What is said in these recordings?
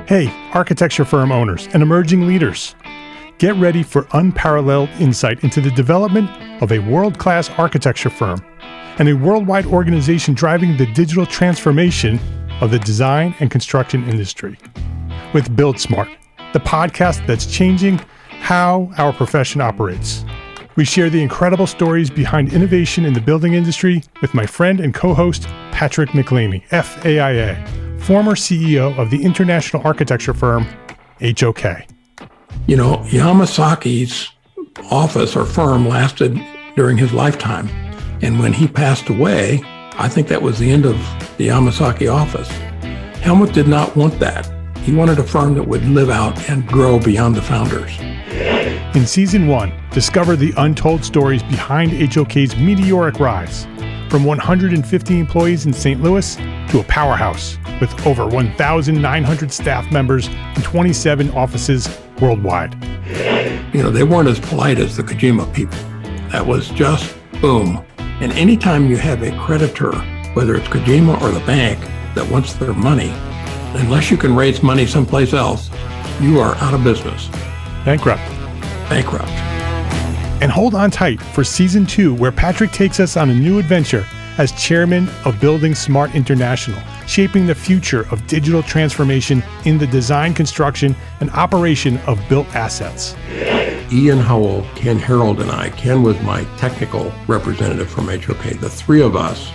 Hey, architecture firm owners and emerging leaders. Get ready for unparalleled insight into the development of a world-class architecture firm and a worldwide organization driving the digital transformation of the design and construction industry. With Build Smart, the podcast that's changing how our profession operates. We share the incredible stories behind innovation in the building industry with my friend and co-host, Patrick McLeamy, FAIA, former CEO of the international architecture firm, HOK. You know, Yamasaki's office or firm lasted during his lifetime. And when he passed away, I think that was the end of the Yamasaki office. Helmut did not want that. He wanted a firm that would live out and grow beyond the founders. In Season 1, discover the untold stories behind HOK's meteoric rise, from 150 employees in St. Louis to a powerhouse with over 1,900 staff members and 27 offices worldwide. You know, they weren't as polite as the Kojima people. That was just boom. And anytime you have a creditor, whether it's Kojima or the bank, that wants their money, unless you can raise money someplace else, you are out of business. Bankrupt. And hold on tight for Season 2, where Patrick takes us on a new adventure as chairman of Building Smart International, shaping the future of digital transformation in the design, construction, and operation of built assets. Ian Howell, Ken Harold, and I, Ken was my technical representative from HOK. The three of us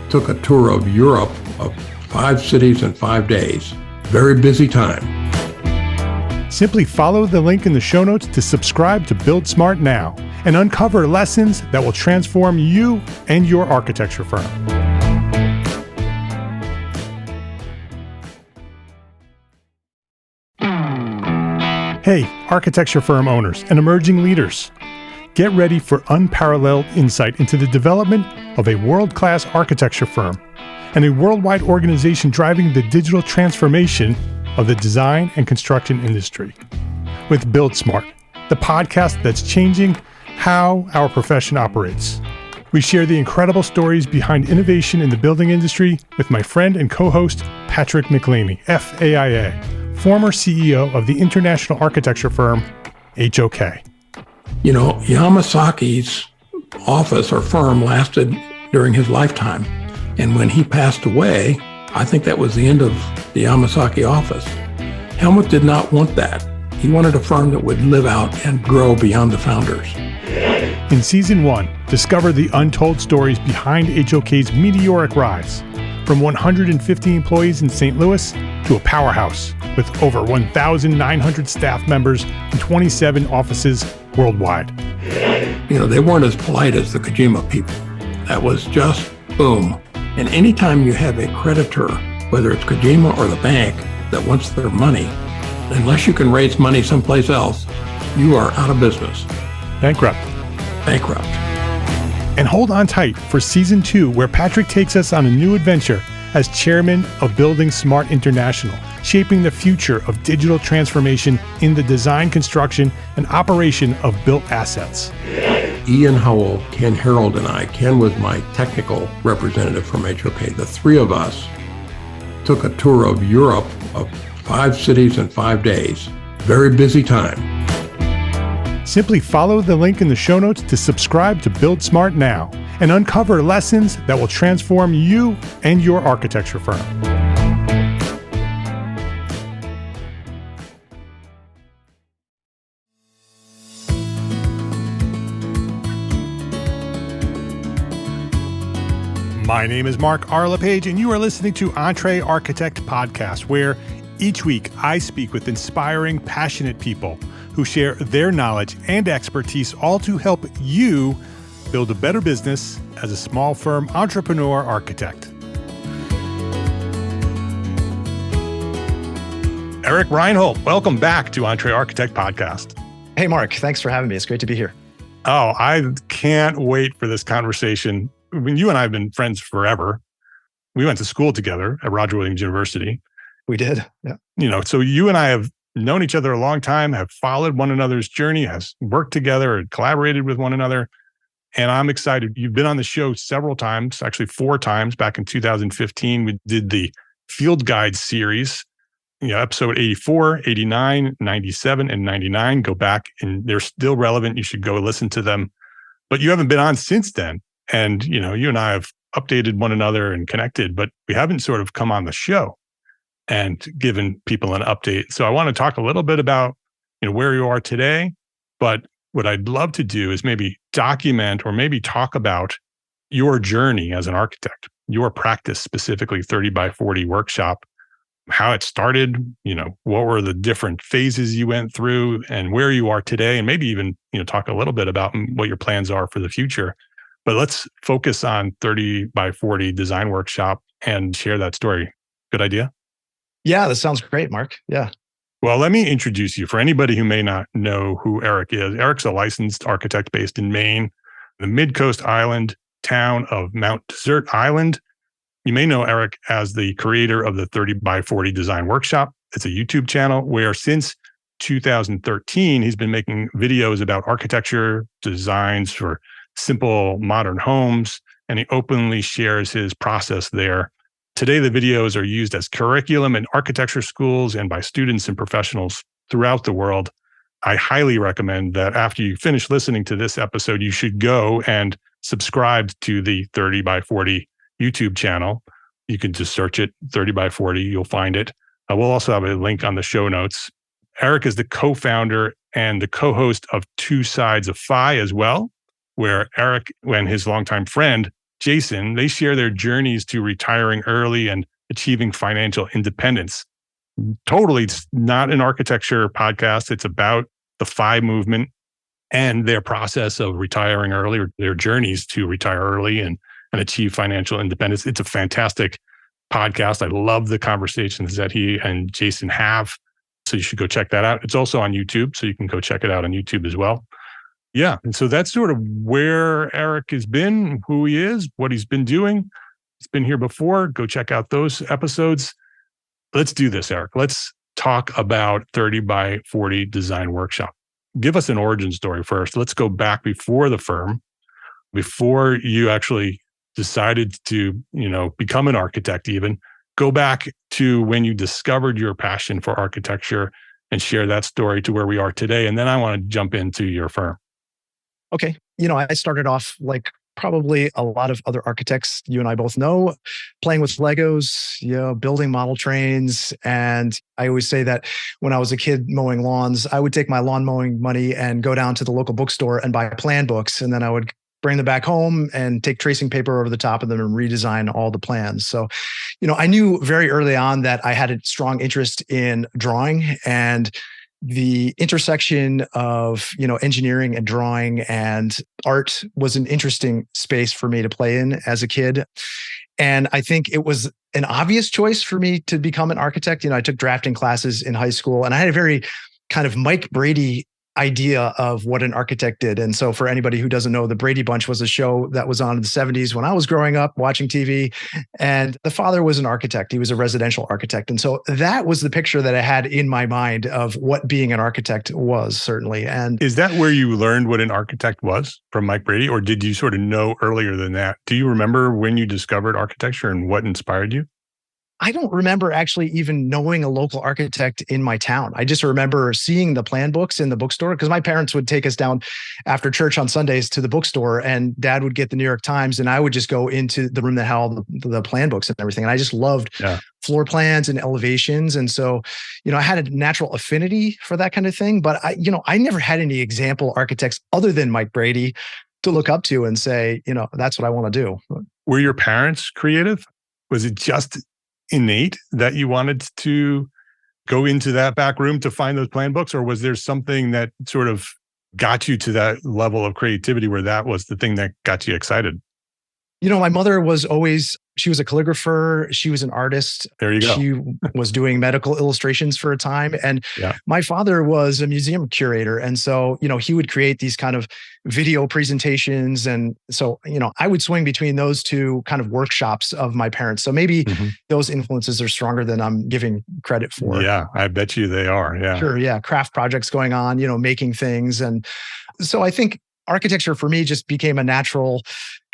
took a tour of Europe of 5 cities in 5 days. Very busy time. Simply follow the link in the show notes to subscribe to Build Smart now and uncover lessons that will transform you and your architecture firm. Hey, architecture firm owners and emerging leaders. Get ready for unparalleled insight into the development of a world-class architecture firm and a worldwide organization driving the digital transformation of the design and construction industry. With Build Smart, the podcast that's changing how our profession operates. We share the incredible stories behind innovation in the building industry with my friend and co-host, Patrick McLeamy, FAIA, former CEO of the international architecture firm, HOK. You know, Yamasaki's office or firm lasted during his lifetime. And when he passed away, I think that was the end of the Yamasaki office. Helmut did not want that. He wanted a firm that would live out and grow beyond the founders. In Season 1, discover the untold stories behind HOK's meteoric rise, from 150 employees in St. Louis to a powerhouse with over 1,900 staff members and 27 offices worldwide. You know, they weren't as polite as the Kojima people. That was just boom. And anytime you have a creditor, whether it's Kojima or the bank, that wants their money, unless you can raise money someplace else, you are out of business. Bankrupt. And hold on tight for Season 2, where Patrick takes us on a new adventure as chairman of Building Smart International, shaping the future of digital transformation in the design, construction, and operation of built assets. Ian Howell, Ken Harold, and I, Ken was my technical representative from HOK. The three of us took a tour of Europe of 5 cities in 5 days. Very busy time. Simply follow the link in the show notes to subscribe to Build Smart now and uncover lessons that will transform you and your architecture firm. My name is Mark R. LePage, and you are listening to EntreArchitect podcast, where each week I speak with inspiring, passionate people who share their knowledge and expertise, all to help you build a better business as a small firm entrepreneur architect. Eric Reinholdt, welcome back to EntreArchitect podcast. Hey, Mark, thanks for having me. It's great to be here. Oh, I can't wait for this conversation. I mean, you and I have been friends forever. We went to school together at Roger Williams University. We did, yeah. You know, so you and I have known each other a long time, have followed one another's journey, has worked together and collaborated with one another. And I'm excited. You've been on the show several times, actually 4 times. Back in 2015, we did the Field Guide series episode 84, 89, 97, and 99. Go back and they're still relevant. You should go listen to them. But you haven't been on since then. And, you and I have updated one another and connected, but we haven't sort of come on the show and given people an update. So I want to talk a little bit about, where you are today. But what I'd love to do is maybe document or maybe talk about your journey as an architect, your practice, specifically 30 by 40 workshop, how it started, what were the different phases you went through and where you are today, and maybe even, talk a little bit about what your plans are for the future. But let's focus on 30 by 40 design workshop and share that story. Good idea? Yeah, that sounds great, Mark. Yeah. Well, let me introduce you for anybody who may not know who Eric is. Eric's a licensed architect based in Maine, the mid-coast island town of Mount Desert Island. You may know Eric as the creator of the 30 by 40 Design Workshop. It's a YouTube channel where since 2013, he's been making videos about architecture, designs for simple modern homes, and he openly shares his process there. Today, the videos are used as curriculum in architecture schools and by students and professionals throughout the world. I highly recommend that after you finish listening to this episode, you should go and subscribe to the 30 by 40 YouTube channel. You can just search it, 30 by 40, you'll find it. We'll also have a link on the show notes. Eric is the co-founder and the co-host of Two Sides of Phi as well, where Eric and his longtime friend, Jason, they share their journeys to retiring early and achieving financial independence. Totally, it's not an architecture podcast. It's about the Phi movement and their process of retiring early, or their journeys to retire early and achieve financial independence. It's a fantastic podcast. I love the conversations that he and Jason have. So you should go check that out. It's also on YouTube, so you can go check it out on YouTube as well. Yeah. And so that's sort of where Eric has been, who he is, what he's been doing. He's been here before. Go check out those episodes. Let's do this, Eric. Let's talk about 30 by 40 Design Workshop. Give us an origin story first. Let's go back before the firm, before you actually decided to, become an architect even. Go back to when you discovered your passion for architecture and share that story to where we are today. And then I want to jump into your firm. Okay. I started off like probably a lot of other architects you and I both know, playing with Legos, building model trains. And I always say that when I was a kid mowing lawns, I would take my lawn mowing money and go down to the local bookstore and buy plan books. And then I would bring them back home and take tracing paper over the top of them and redesign all the plans. So, I knew very early on that I had a strong interest in drawing, and the intersection of, engineering and drawing and art was an interesting space for me to play in as a kid. And I think it was an obvious choice for me to become an architect. I took drafting classes in high school, and I had a very kind of Mike Brady idea of what an architect did. And so for anybody who doesn't know, the Brady Bunch was a show that was on in the 70s when I was growing up watching TV. And the father was an architect. He was a residential architect. And so that was the picture that I had in my mind of what being an architect was, certainly. And is that where you learned what an architect was, from Mike Brady? Or did you sort of know earlier than that? Do you remember when you discovered architecture and what inspired you? I don't remember actually even knowing a local architect in my town. I just remember seeing the plan books in the bookstore, because my parents would take us down after church on Sundays to the bookstore, and Dad would get the New York Times, and I would just go into the room that had all the plan books and everything. And I just loved floor plans and elevations. And so, I had a natural affinity for that kind of thing, but I never had any example architects other than Mike Brady to look up to and say, that's what I want to do. Were your parents creative? Was it just innate that you wanted to go into that back room to find those plan books, or was there something that sort of got you to that level of creativity where that was the thing that got you excited? My mother was she was a calligrapher. She was an artist. There you go. She was doing medical illustrations for a time. And my father was a museum curator. And so, he would create these kind of video presentations. And so, I would swing between those two kind of workshops of my parents. So maybe those influences are stronger than I'm giving credit for. Yeah, I bet you they are. Yeah. Sure. Yeah. Craft projects going on, making things. And so I think architecture for me just became a natural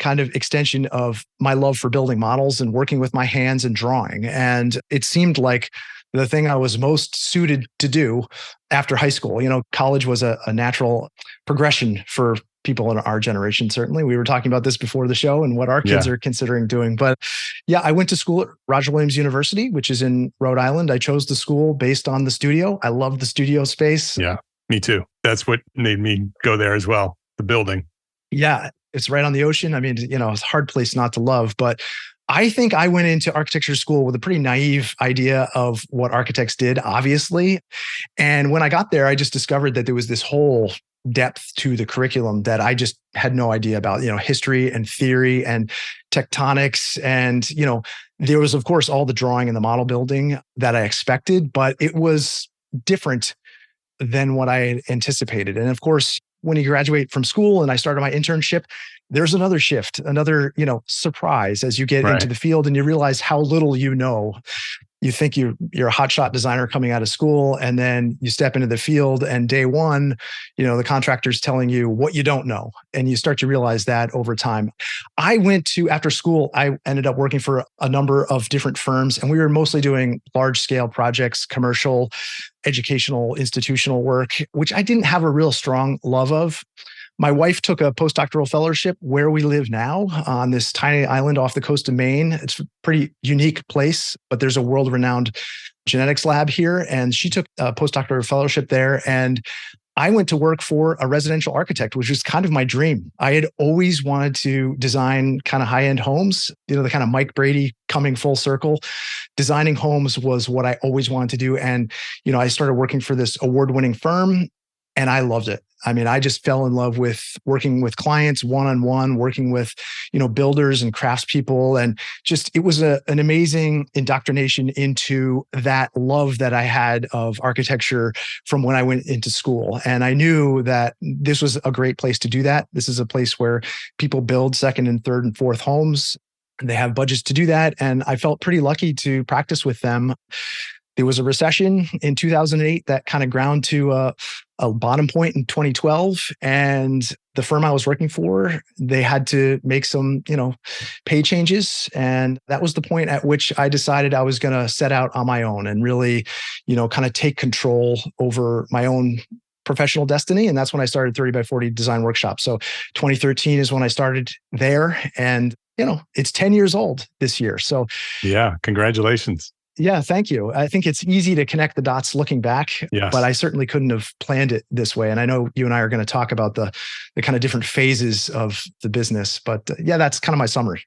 kind of extension of my love for building models and working with my hands and drawing. And it seemed like the thing I was most suited to do after high school. College was a natural progression for people in our generation. Certainly, we were talking about this before the show and what our kids are considering doing. But yeah, I went to school at Roger Williams University, which is in Rhode Island. I chose the school based on the studio. I love the studio space. Yeah, me too. That's what made me go there as well. The building. Yeah, it's right on the ocean. I mean, it's a hard place not to love. But I think I went into architecture school with a pretty naive idea of what architects did, obviously. And when I got there, I just discovered that there was this whole depth to the curriculum that I just had no idea about, history and theory and tectonics. And, there was, of course, all the drawing and the model building that I expected, but it was different than what I had anticipated. And of course, when you graduate from school and I started my internship, there's another shift, another, surprise as you get into the field and you realize how little you know. You think you're a hotshot designer coming out of school, and then you step into the field and day one, the contractor's telling you what you don't know. And you start to realize that over time. After school, I ended up working for a number of different firms, and we were mostly doing large scale projects, commercial, educational, institutional work, which I didn't have a real strong love of. My wife took a postdoctoral fellowship where we live now on this tiny island off the coast of Maine. It's a pretty unique place, but there's a world-renowned genetics lab here. And she took a postdoctoral fellowship there. And I went to work for a residential architect, which was kind of my dream. I had always wanted to design kind of high-end homes, the kind of Mike Brady coming full circle. Designing homes was what I always wanted to do. And, I started working for this award-winning firm and I loved it. I mean, I just fell in love with working with clients one-on-one, working with, builders and craftspeople. And just, it was an amazing indoctrination into that love that I had of architecture from when I went into school. And I knew that this was a great place to do that. This is a place where people build second and third and fourth homes. They have budgets to do that. And I felt pretty lucky to practice with them. There was a recession in 2008 that kind of ground to a bottom point in 2012. And the firm I was working for, they had to make some, pay changes. And that was the point at which I decided I was going to set out on my own and really, kind of take control over my own professional destiny. And that's when I started 30x40 Design Workshop. So 2013 is when I started there. And, it's 10 years old this year. So yeah, congratulations. Yeah, thank you. I think it's easy to connect the dots looking back, but I certainly couldn't have planned it this way. And I know you and I are going to talk about the kind of different phases of the business, but yeah, that's kind of my summary.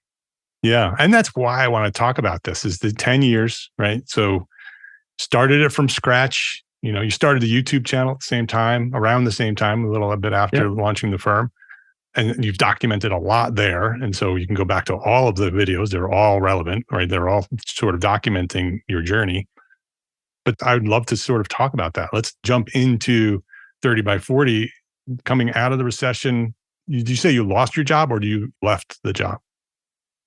Yeah. And that's why I want to talk about this is the 10 years, right? So started it from scratch. You started the YouTube channel at the same time, around the same time, a little bit after launching the firm. And you've documented a lot there. And so you can go back to all of the videos. They're all relevant, right? They're all sort of documenting your journey. But I would love to sort of talk about that. Let's jump into 30x40 coming out of the recession. Did you say you lost your job or you left the job?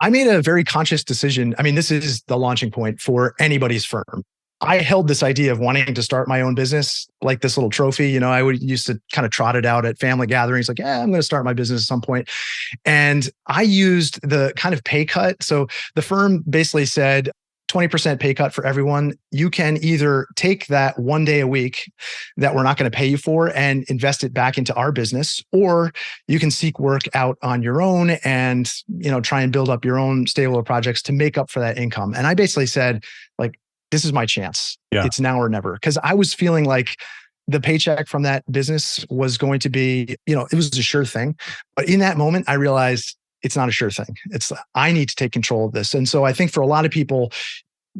I made a very conscious decision. I mean, this is the launching point for anybody's firm. I held this idea of wanting to start my own business, like this little trophy. I used to kind of trot it out at family gatherings, like, I'm going to start my business at some point. And I used the kind of pay cut. So the firm basically said 20% pay cut for everyone. You can either take that one day a week that we're not going to pay you for and invest it back into our business, or you can seek work out on your own and, try and build up your own stable of projects to make up for that income. And I basically said, this is my chance. Yeah. It's now or never. Because I was feeling like the paycheck from that business was going to be, it was a sure thing. But in that moment, I realized it's not a sure thing. I need to take control of this. And so I think for a lot of people,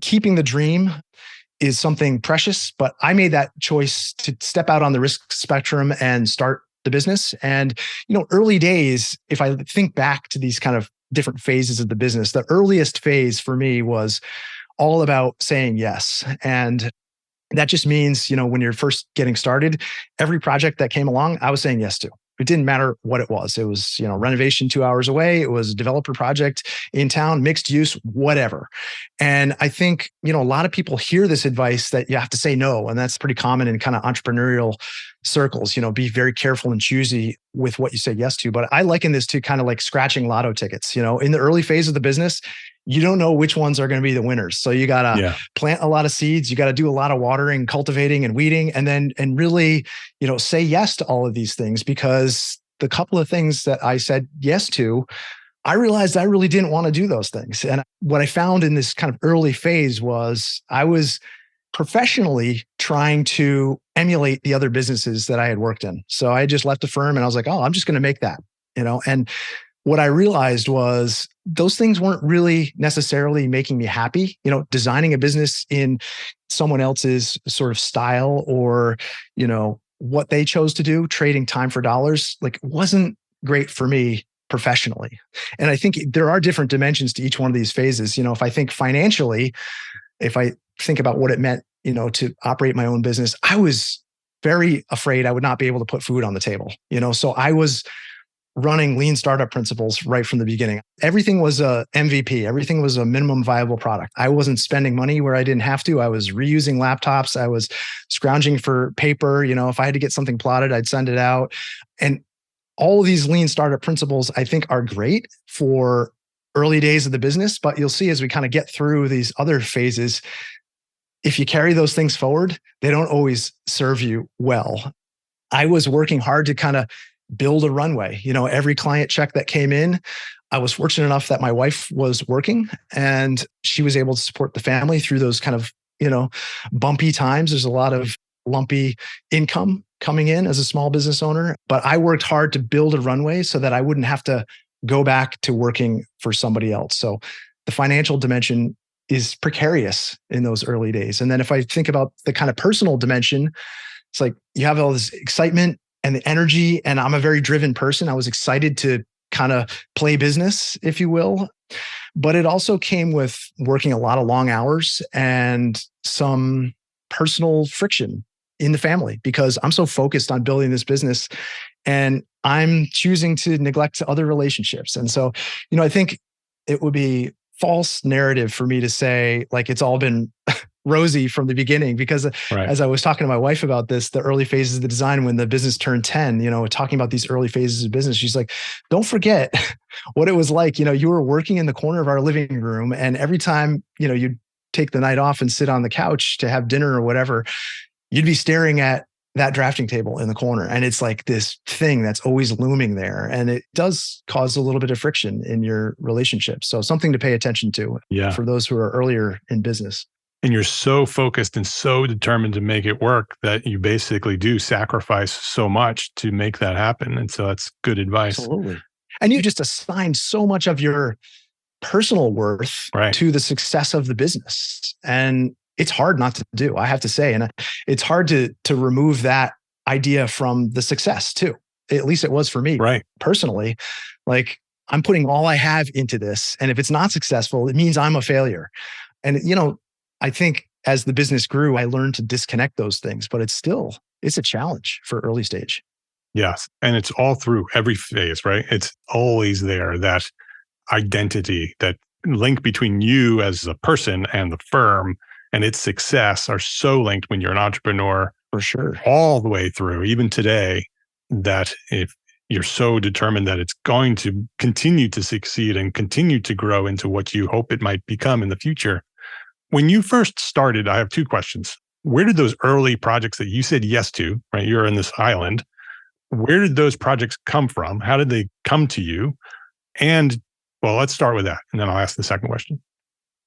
keeping the dream is something precious. But I made that choice to step out on the risk spectrum and start the business. And, early days, if I think back to these kind of different phases of the business, the earliest phase for me was all about saying yes. And that just means, when you're first getting started, every project that came along, I was saying yes to. It didn't matter what it was. It was, renovation 2 hours away. It was a developer project in town, mixed use, whatever. And I think, a lot of people hear this advice that you have to say no. And that's pretty common in kind of entrepreneurial circles, be very careful and choosy with what you say yes to. But I liken this to kind of like scratching lotto tickets. In the early phase of the business, you don't know which ones are going to be the winners. So you got to plant a lot of seeds. You got to do a lot of watering, cultivating and weeding, and really, say yes to all of these things, because the couple of things that I said yes to, I realized I really didn't want to do those things. And what I found in this kind of early phase was I was professionally trying to emulate the other businesses that I had worked in. So I just left the firm and I was like, oh, I'm just going to make that, and what I realized was those things weren't really necessarily making me happy. Designing a business in someone else's sort of style, or, what they chose to do, trading time for dollars, wasn't great for me professionally. And I think there are different dimensions to each one of these phases. If I think financially, if I think about what it meant, to operate my own business, I was very afraid I would not be able to put food on the table. So I was running lean startup principles right from the beginning. Everything was a MVP. Everything was a minimum viable product. I wasn't spending money where I didn't have to. I was reusing laptops. I was scrounging for paper. If I had to get something plotted, I'd send it out. And all of these lean startup principles, I think, are great for early days of the business. But you'll see as we kind of get through these other phases, if you carry those things forward, they don't always serve you well. I was working hard to kind of build a runway. Every client check that came in, I was fortunate enough that my wife was working and she was able to support the family through those kind of, bumpy times. There's a lot of lumpy income coming in as a small business owner, but I worked hard to build a runway so that I wouldn't have to go back to working for somebody else. So the financial dimension is precarious in those early days. And then if I think about the kind of personal dimension, it's like you have all this excitement and the energy, and I'm a very driven person. I was excited to kind of play business, if you will. But it also came with working a lot of long hours and some personal friction in the family, because I'm so focused on building this business and I'm choosing to neglect other relationships. And so, I think it would be false narrative for me to say it's all been rosy from the beginning, because as I was talking to my wife about this, the early phases of the design, when the business turned 10, talking about these early phases of business, she's like, don't forget what it was like. You were working in the corner of our living room, and every time, you'd take the night off and sit on the couch to have dinner or whatever, you'd be staring at that drafting table in the corner. And it's like this thing that's always looming there. And it does cause a little bit of friction in your relationship. So something to pay attention to for those who are earlier in business. And you're so focused and so determined to make it work that you basically do sacrifice so much to make that happen. And so that's good advice. Absolutely. And you just assign so much of your personal worth to the success of the business. And it's hard not to do, I have to say. And it's hard to remove that idea from the success too. At least it was for me personally. I'm putting all I have into this. And if it's not successful, it means I'm a failure. And, I think as the business grew, I learned to disconnect those things, but it's a challenge for early stage. Yes. And it's all through every phase, right? It's always there, that identity, that link between you as a person and the firm and its success are so linked when you're an entrepreneur. For sure. All the way through, even today, that if you're so determined that it's going to continue to succeed and continue to grow into what you hope it might become in the future. When you first started, I have two questions. Where did those early projects that you said yes to, right? You're in this island. Where did those projects come from? How did they come to you? And let's start with that. And then I'll ask the second question.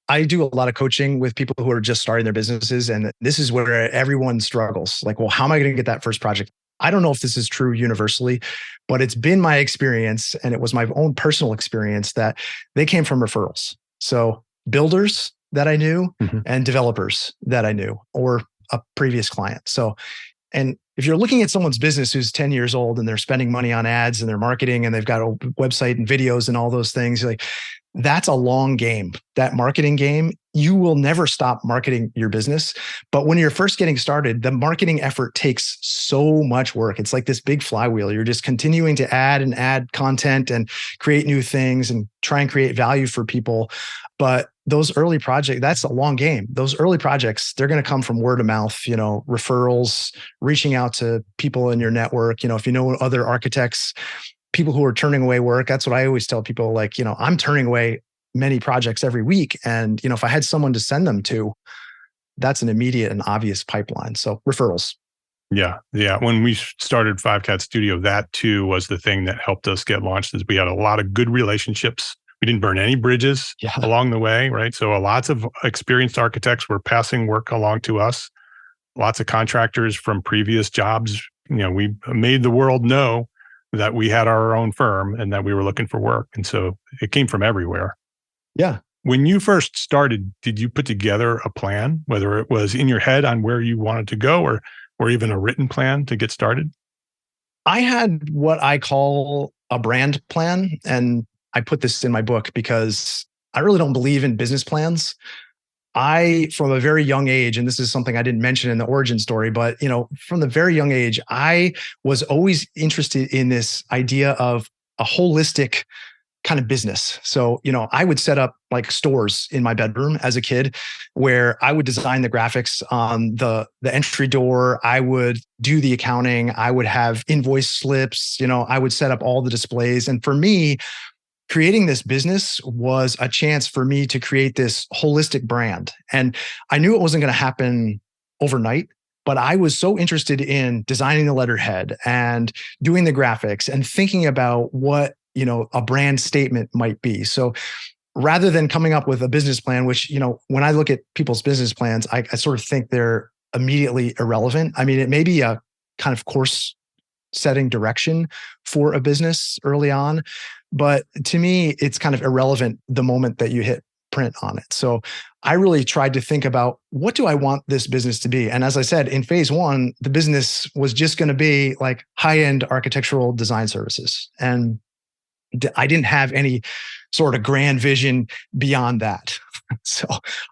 I do a lot of coaching with people who are just starting their businesses. And this is where everyone struggles. How am I going to get that first project? I don't know if this is true universally, but it's been my experience, and it was my own personal experience, that they came from referrals. So builders that I knew and developers that I knew, or a previous client. So, and if you're looking at someone's business who's 10 years old and they're spending money on ads and they're marketing and they've got a website and videos and all those things, that's a long game. That marketing game, you will never stop marketing your business. But when you're first getting started, the marketing effort takes so much work. It's like this big flywheel. You're just continuing to add and add content and create new things and try and create value for people. But those early projects, that's a long game. Those early projects, they're going to come from word of mouth, referrals, reaching out to people in your network. If you know other architects, people who are turning away work, that's what I always tell people, I'm turning away many projects every week. And, if I had someone to send them to, that's an immediate and obvious pipeline. So referrals. Yeah. Yeah. When we started Five Cat Studio, that too was the thing that helped us get launched, is we had a lot of good relationships. We didn't burn any bridges along the way, right? So lots of experienced architects were passing work along to us. Lots of contractors from previous jobs. We made the world know that we had our own firm and that we were looking for work. And so it came from everywhere. Yeah. When you first started, did you put together a plan, whether it was in your head on where you wanted to go or even a written plan to get started? I had what I call a brand plan. And I put this in my book because I really don't believe in business plans. From a very young age, and this is something I didn't mention in the origin story, but from the very young age, I was always interested in this idea of a holistic kind of business. So, I would set up like stores in my bedroom as a kid where I would design the graphics on the entry door. I would do the accounting. I would have invoice slips. I would set up all the displays. And for me, creating this business was a chance for me to create this holistic brand. And I knew it wasn't going to happen overnight, but I was so interested in designing the letterhead and doing the graphics and thinking about what a brand statement might be. So rather than coming up with a business plan, which, when I look at people's business plans, I sort of think they're immediately irrelevant. I mean, it may be a kind of course setting direction for a business early on, but to me, it's kind of irrelevant the moment that you hit print on it. So I really tried to think about, what do I want this business to be? And as I said, in phase one, the business was just going to be like high-end architectural design services. And I didn't have any sort of grand vision beyond that. So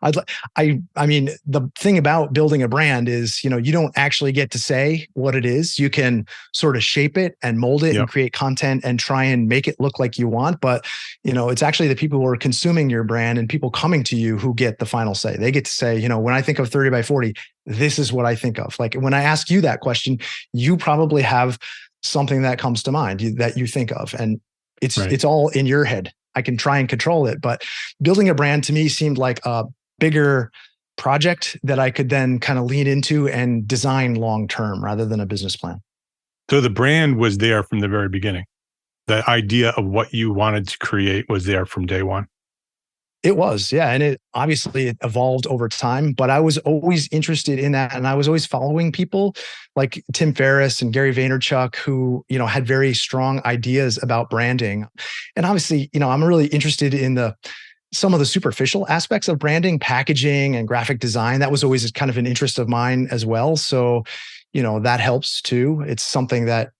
I mean, the thing about building a brand is, you don't actually get to say what it is. You can sort of shape it and mold it and create content and try and make it look like you want. But, it's actually the people who are consuming your brand and people coming to you who get the final say. They get to say, when I think of 30 by 40, this is what I think of. Like when I ask you that question, you probably have something that comes to mind that you think of. And it's all in your head. I can try and control it, but building a brand to me seemed like a bigger project that I could then kind of lean into and design long-term rather than a business plan. So the brand was there from the very beginning. The idea of what you wanted to create was there from day one. It was, yeah. And it evolved over time, but I was always interested in that. And I was always following people like Tim Ferriss and Gary Vaynerchuk who, had very strong ideas about branding. And obviously, I'm really interested in some of the superficial aspects of branding, packaging and graphic design. That was always kind of an interest of mine as well. So, that helps too. It's something that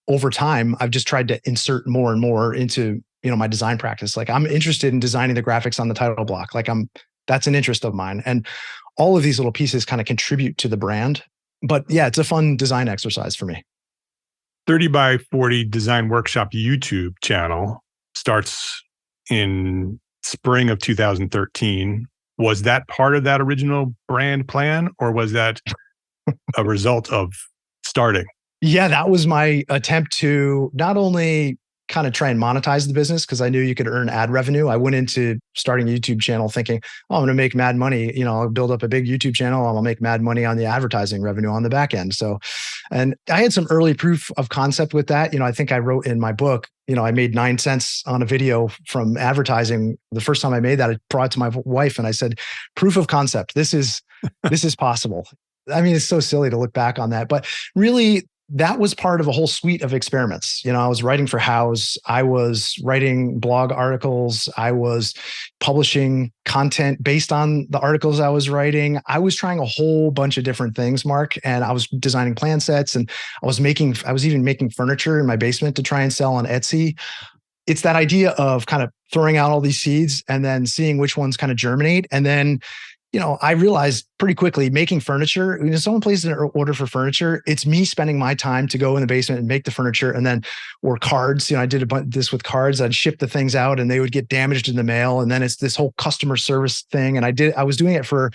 over time, I've just tried to insert more and more into my design practice. Like I'm interested in designing the graphics on the title block. That's an interest of mine. And all of these little pieces kind of contribute to the brand. But yeah, it's a fun design exercise for me. 30 by 40 Design Workshop YouTube channel starts in spring of 2013. Was that part of that original brand plan, or was that a result of starting? Yeah, that was my attempt to not only kind of try and monetize the business because I knew you could earn ad revenue. I went into starting a YouTube channel thinking, I'm going to make mad money. I'll build up a big YouTube channel and I'll make mad money on the advertising revenue on the back end. So, and I had some early proof of concept with that. I think I wrote in my book, I made 9 cents on a video from advertising. The first time I made that, I brought it to my wife and I said, proof of concept. This is possible. I mean, it's so silly to look back on that, but really, that was part of a whole suite of experiments. I was writing for House. I was writing blog articles. I was publishing content based on the articles I was writing. I was trying a whole bunch of different things, Mark, and I was designing plan sets and I was even making furniture in my basement to try and sell on Etsy. It's that idea of kind of throwing out all these seeds and then seeing which ones kind of germinate. And then I realized pretty quickly making furniture, when someone places an order for furniture, it's me spending my time to go in the basement and make the furniture or cards. I did this with cards. I'd ship the things out and they would get damaged in the mail. And then it's this whole customer service thing. And I was doing it for,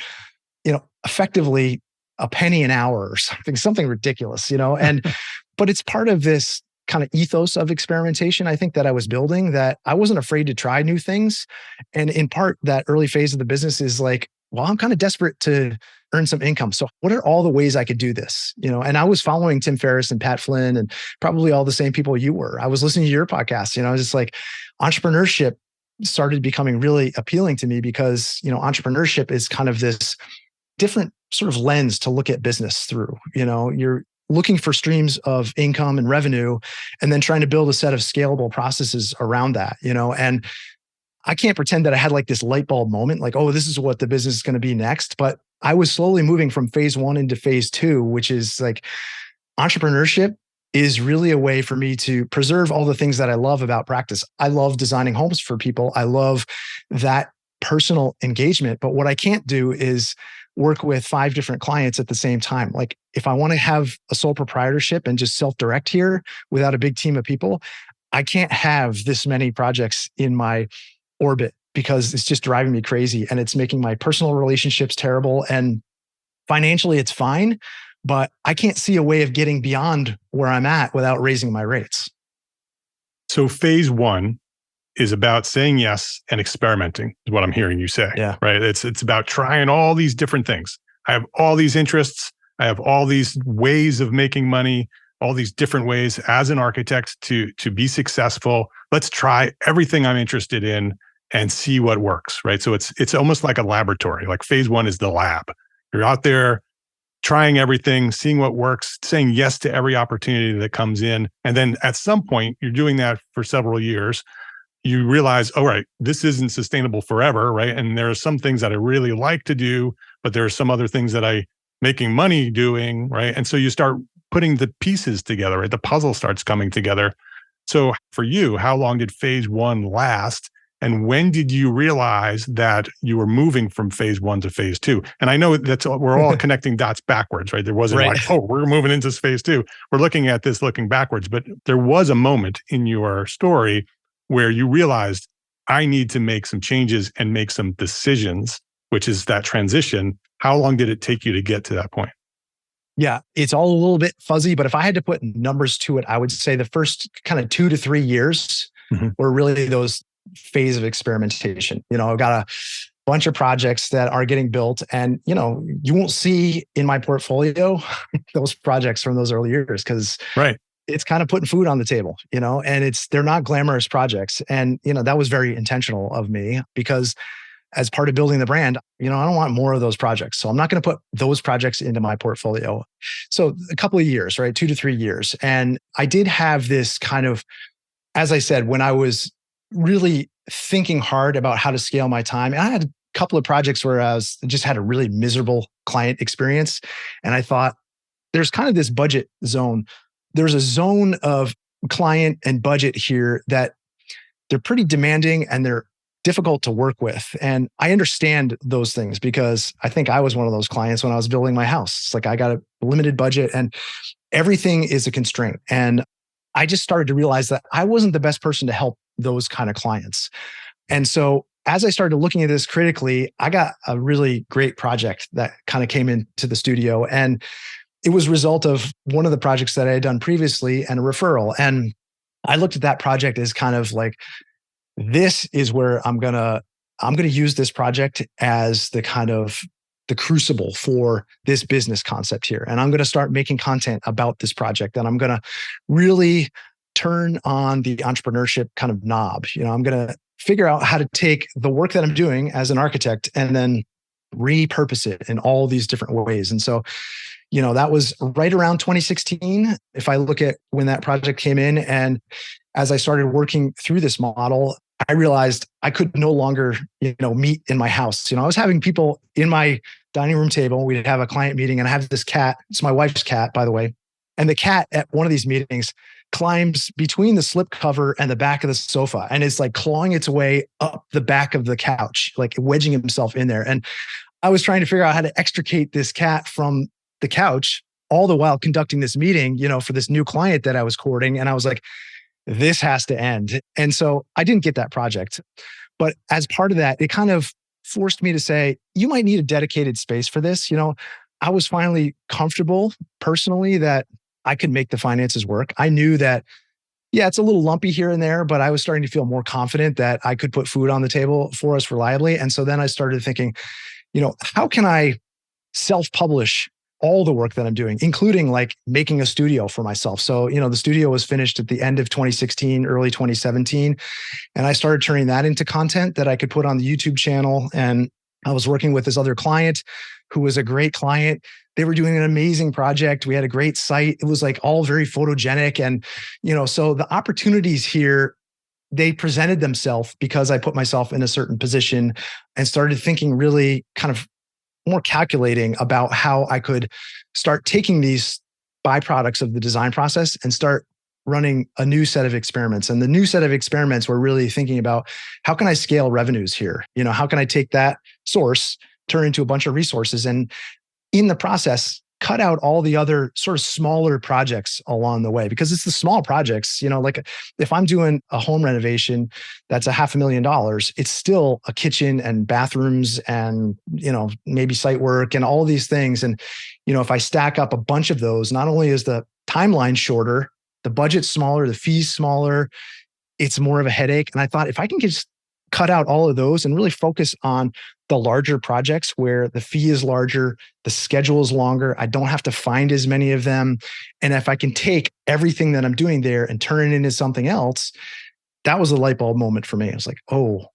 effectively a penny an hour or something ridiculous, but it's part of this kind of ethos of experimentation, I think, that I was building, that I wasn't afraid to try new things. And in part, that early phase of the business is like, well, I'm kind of desperate to earn some income. So what are all the ways I could do this? And I was following Tim Ferriss and Pat Flynn and probably all the same people you were. I was listening to your podcast. I was just like, entrepreneurship started becoming really appealing to me because, entrepreneurship is kind of this different sort of lens to look at business through. You're looking for streams of income and revenue, and then trying to build a set of scalable processes around that, and I can't pretend that I had like this light bulb moment, like, oh, this is what the business is going to be next. But I was slowly moving from phase 1 into phase 2, which is like entrepreneurship is really a way for me to preserve all the things that I love about practice. I love designing homes for people. I love that personal engagement. But what I can't do is work with 5 different clients at the same time. Like if I want to have a sole proprietorship and just self-direct here without a big team of people, I can't have this many projects in my orbit because it's just driving me crazy and it's making my personal relationships terrible. And financially, it's fine, but I can't see a way of getting beyond where I'm at without raising my rates. So phase 1 is about saying yes and experimenting, is what I'm hearing you say. Yeah. Right. It's about trying all these different things. I have all these interests. I have all these ways of making money, all these different ways as an architect to be successful. Let's try everything I'm interested in and see what works. Right. So it's almost like a laboratory. Like phase 1 is the lab. You're out there trying everything, seeing what works, saying yes to every opportunity that comes in. And then at some point, you're doing that for several years. You realize, all right, this isn't sustainable forever, right? And there are some things that I really like to do, but there are some other things that I making money doing, right? And so you start putting the pieces together, right? The puzzle starts coming together. So for you, how long did phase 1 last? And when did you realize that you were moving from phase 1 to phase 2? And I know that's we're all connecting dots backwards, right? There wasn't like, oh, we're moving into phase 2. We're looking at this looking backwards, but there was a moment in your story where you realized I need to make some changes and make some decisions, which is that transition. How long did it take you to get to that point? Yeah, it's all a little bit fuzzy, but if I had to put numbers to it, I would say the first kind of 2 to 3 years were really those phase of experimentation. I've got a bunch of projects that are getting built, and you won't see in my portfolio those projects from those early years because it's kind of putting food on the table, and they're not glamorous projects. And, that was very intentional of me because as part of building the brand, I don't want more of those projects. So I'm not going to put those projects into my portfolio. So a couple of years, right? 2 to 3 years. And I did have this kind of, as I said, when I was really thinking hard about how to scale my time, and I had a couple of projects where I just had a really miserable client experience. And I thought there's kind of this budget zone. There's a zone of client and budget here that they're pretty demanding and they're difficult to work with. And I understand those things because I think I was one of those clients when I was building my house. It's like I got a limited budget and everything is a constraint. And I just started to realize that I wasn't the best person to help those kind of clients. And so as I started looking at this critically, I got a really great project that kind of came into the studio. And it was a result of one of the projects that I had done previously and a referral. And I looked at that project as kind of like, this is where I'm gonna use this project as the kind of the crucible for this business concept here. And I'm going to start making content about this project. And I'm going to really turn on the entrepreneurship kind of knob. I'm going to figure out how to take the work that I'm doing as an architect and then repurpose it in all these different ways. And so, that was right around 2016. If I look at when that project came in, and as I started working through this model, I realized I could no longer, meet in my house. I was having people in my dining room table. We'd have a client meeting and I have this cat. It's my wife's cat, by the way. And the cat at one of these meetings climbs between the slipcover and the back of the sofa and is like clawing its way up the back of the couch, like wedging himself in there. And I was trying to figure out how to extricate this cat from the couch, all the while conducting this meeting, for this new client that I was courting. And I was like, this has to end. And so I didn't get that project. But as part of that, it kind of forced me to say, you might need a dedicated space for this. I was finally comfortable personally that I could make the finances work. I knew that Yeah, it's a little lumpy here and there, but I was starting to feel more confident that I could put food on the table for us reliably. And so then I started thinking, how can I self-publish all the work that I'm doing, including like making a studio for myself. So, the studio was finished at the end of 2016, early 2017. And I started turning that into content that I could put on the YouTube channel. And I was working with this other client who was a great client. They were doing an amazing project. We had a great site. It was like all very photogenic. And, so the opportunities here, they presented themselves because I put myself in a certain position and started thinking really kind of more calculating about how I could start taking these byproducts of the design process and start running a new set of experiments. And the new set of experiments were really thinking about how can I scale revenues here? How can I take that source, turn it into a bunch of resources, and in the process, cut out all the other sort of smaller projects along the way, because it's the small projects, like if I'm doing a home renovation, that's $500,000, it's still a kitchen and bathrooms and, maybe site work and all these things. And, if I stack up a bunch of those, not only is the timeline shorter, the budget's smaller, the fees smaller, it's more of a headache. And I thought if I can just cut out all of those and really focus on the larger projects where the fee is larger, the schedule is longer, I don't have to find as many of them. And if I can take everything that I'm doing there and turn it into something else, that was a light bulb moment for me. I was like, oh,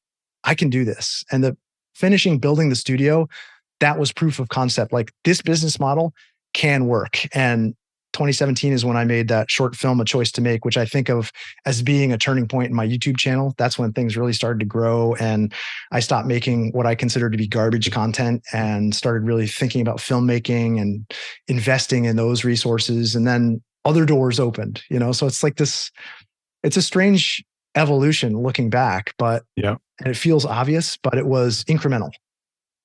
I can do this. And the finishing building the studio, that was proof of concept. Like this business model can work. And 2017 is when I made that short film, A Choice to Make, which I think of as being a turning point in my YouTube channel. That's when things really started to grow. And I stopped making what I considered to be garbage content and started really thinking about filmmaking and investing in those resources. And then other doors opened, so it's like this, it's a strange evolution looking back, but and it feels obvious, but it was incremental.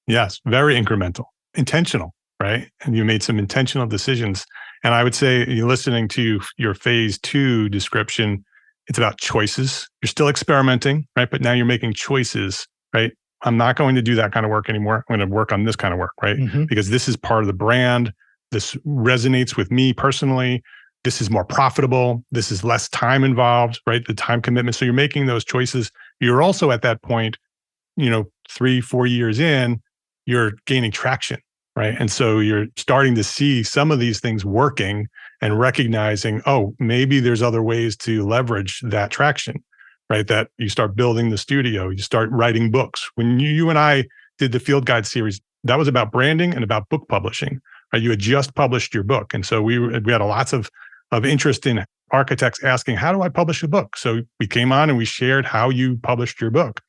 Yes, very incremental, intentional, right? And you made some intentional decisions. And I would say, you're listening to your phase 2 description, it's about choices. You're still experimenting, right? But now you're making choices, right? I'm not going to do that kind of work anymore. I'm going to work on this kind of work, right? Mm-hmm. Because this is part of the brand. This resonates with me personally. This is more profitable. This is less time involved, right? The time commitment. So you're making those choices. You're also at that point, 3-4 years in, you're gaining traction. Right. And so you're starting to see some of these things working and recognizing, oh, maybe there's other ways to leverage that traction, right? That you start building the studio, you start writing books. When you and I did the Field Guide series, that was about branding and about book publishing, right? You had just published your book. And so we had lots of interest in architects asking, how do I publish a book? So we came on and we shared how you published your book.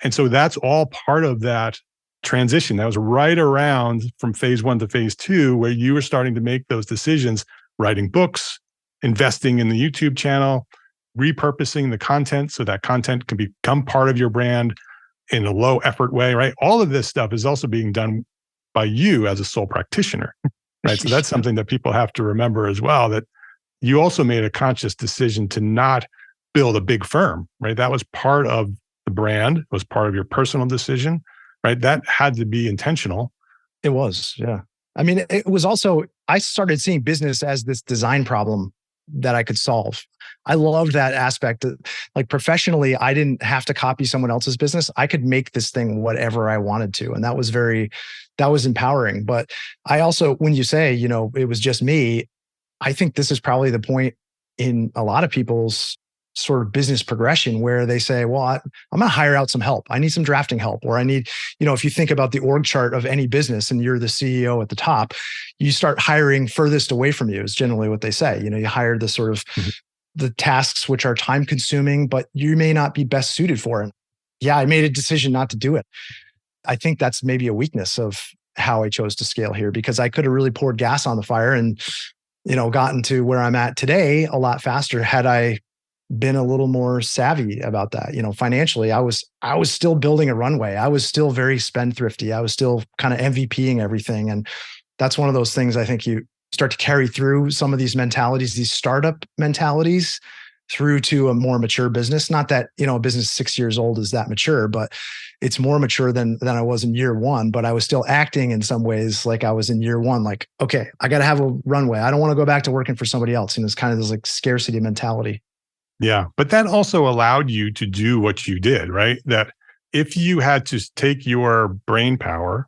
And so that's all part of that transition. That was right around from phase 1 to phase 2, where you were starting to make those decisions, writing books, investing in the YouTube channel, repurposing the content so that content can become part of your brand in a low effort way, right? All of this stuff is also being done by you as a sole practitioner, right? So that's something that people have to remember as well, that you also made a conscious decision to not build a big firm, right? That was part of the brand, it was part of your personal decision. Right? That had to be intentional. It was, yeah. I mean, it was also, I started seeing business as this design problem that I could solve. I loved that aspect. Like professionally, I didn't have to copy someone else's business. I could make this thing whatever I wanted to. And that was empowering. But I also, when you say, it was just me, I think this is probably the point in a lot of people's sort of business progression where they say, well, I'm going to hire out some help. I need some drafting help, or I need, if you think about the org chart of any business and you're the CEO at the top, you start hiring furthest away from you is generally what they say. You hire the sort of the tasks which are time consuming, but you may not be best suited for it. Yeah, I made a decision not to do it. I think that's maybe a weakness of how I chose to scale here, because I could have really poured gas on the fire and, gotten to where I'm at today a lot faster had I been a little more savvy about that. Financially, I was still building a runway. I was still very spendthrifty. I was still kind of MVPing everything. And that's one of those things I think you start to carry through some of these mentalities, these startup mentalities, through to a more mature business. Not that, a business 6 years old is that mature, but it's more mature than I was in year 1. But I was still acting in some ways like I was in year 1, like, okay, I got to have a runway. I don't want to go back to working for somebody else. And it's kind of this like scarcity mentality. Yeah. But that also allowed you to do what you did, right? That if you had to take your brain power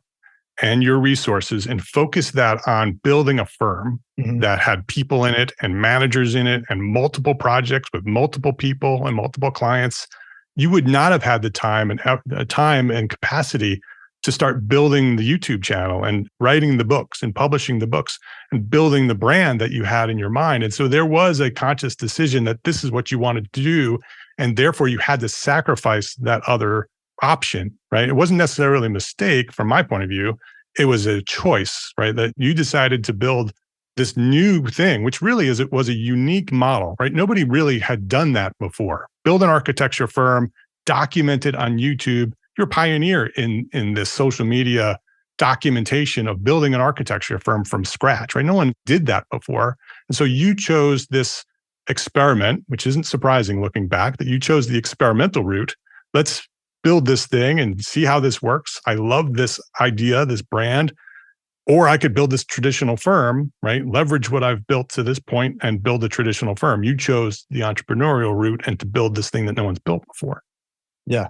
and your resources and focus that on building a firm Mhm. that had people in it and managers in it and multiple projects with multiple people and multiple clients, you would not have had the time and capacity to start building the YouTube channel and writing the books and publishing the books and building the brand that you had in your mind. And so there was a conscious decision that this is what you wanted to do. And therefore you had to sacrifice that other option, right? It wasn't necessarily a mistake from my point of view. It was a choice, right? That you decided to build this new thing, which really it was a unique model, right? Nobody really had done that before. Build an architecture firm, document it on YouTube. You're a pioneer in this social media documentation of building an architecture firm from scratch, right? No one did that before. And so you chose this experiment, which isn't surprising looking back, that you chose the experimental route. Let's build this thing and see how this works. I love this idea, this brand. Or I could build this traditional firm, right? Leverage what I've built to this point and build a traditional firm. You chose the entrepreneurial route and to build this thing that no one's built before. Yeah.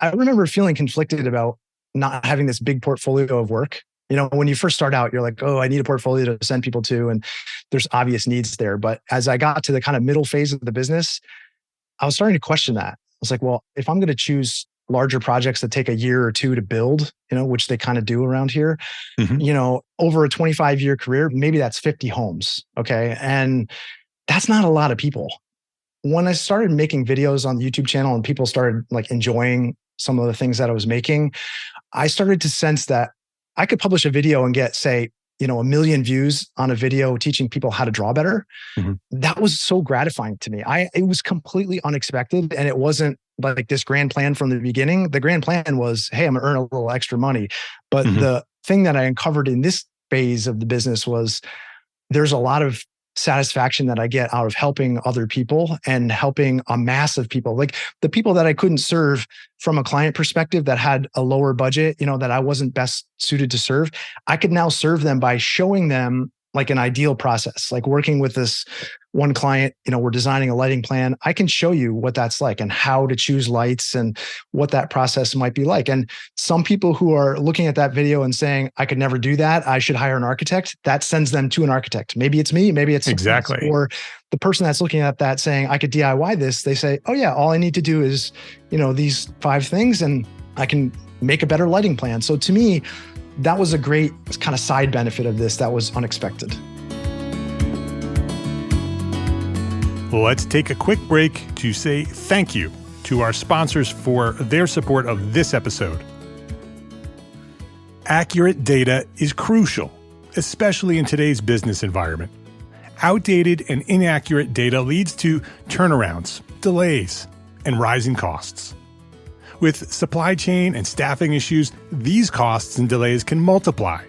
I remember feeling conflicted about not having this big portfolio of work. When you first start out, you're like, oh, I need a portfolio to send people to, and there's obvious needs there. But as I got to the kind of middle phase of the business, I was starting to question that. I was like, well, if I'm going to choose larger projects that take a year or two to build, which they kind of do around here, over a 25-year career, maybe that's 50 homes. Okay. And that's not a lot of people. When I started making videos on the YouTube channel and people started like enjoying some of the things that I was making, I started to sense that I could publish a video and get, say, 1 million views on a video teaching people how to draw better. Mm-hmm. That was so gratifying to me. It was completely unexpected, and it wasn't like this grand plan from the beginning. The grand plan was, hey, I'm gonna earn a little extra money. But the thing that I uncovered in this phase of the business was there's a lot of satisfaction that I get out of helping other people and helping a mass of people, like the people that I couldn't serve from a client perspective that had a lower budget, that I wasn't best suited to serve. I could now serve them by showing them like an ideal process, like working with this one client, we're designing a lighting plan. I can show you what that's like and how to choose lights and what that process might be like. And some people who are looking at that video and saying, I could never do that, I should hire an architect, that sends them to an architect. Maybe it's me, maybe it's exactly. Else. Or the person that's looking at that saying, I could DIY this, they say, oh yeah, all I need to do is, these 5 things and I can make a better lighting plan. So to me, that was a great kind of side benefit of this that was unexpected. Let's take a quick break to say thank you to our sponsors for their support of this episode. Accurate data is crucial, especially in today's business environment. Outdated and inaccurate data leads to turnarounds, delays, and rising costs. With supply chain and staffing issues, these costs and delays can multiply.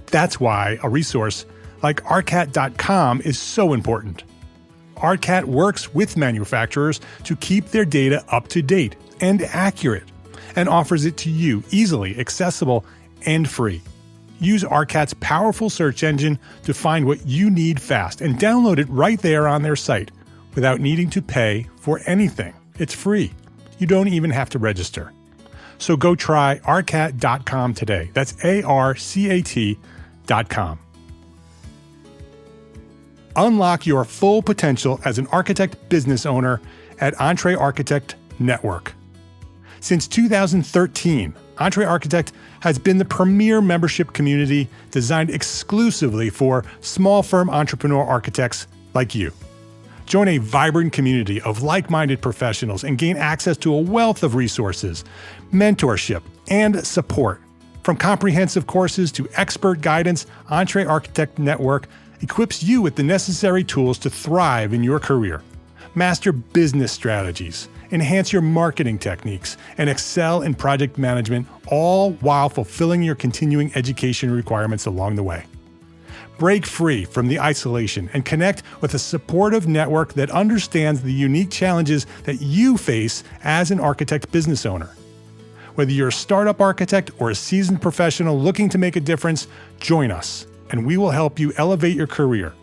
That's why a resource like ARCAT.com is so important. ARCAT works with manufacturers to keep their data up to date and accurate, and offers it to you easily, accessible, and free. Use ARCAT's powerful search engine to find what you need fast and download it right there on their site without needing to pay for anything. It's free. You don't even have to register. So go try arcat.com today. That's ARCAT.com. Unlock your full potential as an architect business owner at EntreArchitect Network. Since 2013, EntreArchitect has been the premier membership community designed exclusively for small firm entrepreneur architects like you. Join a vibrant community of like-minded professionals and gain access to a wealth of resources, mentorship, and support. From comprehensive courses to expert guidance, EntreArchitect Network equips you with the necessary tools to thrive in your career. Master business strategies, enhance your marketing techniques, and excel in project management, all while fulfilling your continuing education requirements along the way. Break free from the isolation and connect with a supportive network that understands the unique challenges that you face as an architect business owner. Whether you're a startup architect or a seasoned professional looking to make a difference, join us, and we will help you elevate your career,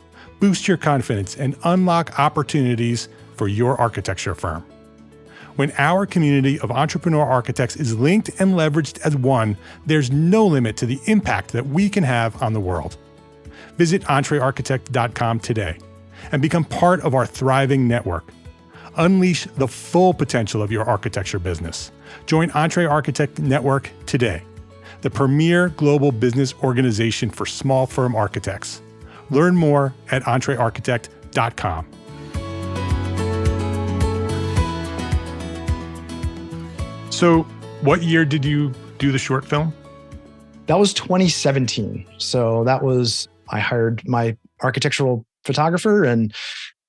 boost your confidence, and unlock opportunities for your architecture firm. When our community of entrepreneur architects is linked and leveraged as one, there's no limit to the impact that we can have on the world. Visit EntreArchitect.com today and become part of our thriving network. Unleash the full potential of your architecture business. Join EntreArchitect Network today, the premier global business organization for small firm architects. Learn more at EntreArchitect.com. So, what year did you do the short film? That was 2017. So I hired my architectural photographer and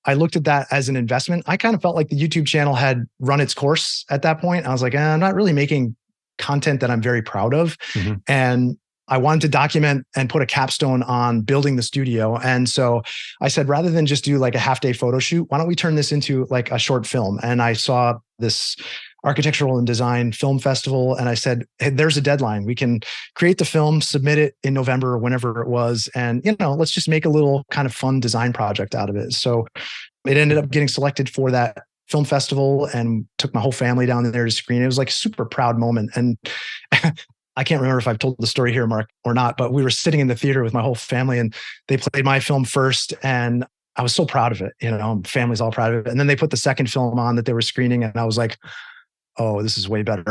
I looked at that as an investment. I kind of felt like the YouTube channel had run its course at that point. I was like, I'm not really making content that I'm very proud of. Mm-hmm. And I wanted to document and put a capstone on building the studio. And so I said, rather than just do like a half-day photo shoot, why don't we turn this into like a short film? And I saw this architectural and design film festival. And I said, hey, there's a deadline. We can create the film, submit it in November or whenever it was. And, let's just make a little kind of fun design project out of it. So it ended up getting selected for that film festival and took my whole family down there to screen. It was like a super proud moment. And I can't remember if I've told the story here, Mark, or not, but we were sitting in the theater with my whole family and they played my film first. And I was so proud of it. Family's all proud of it. And then they put the second film on that they were screening. And I was like, oh, this is way better.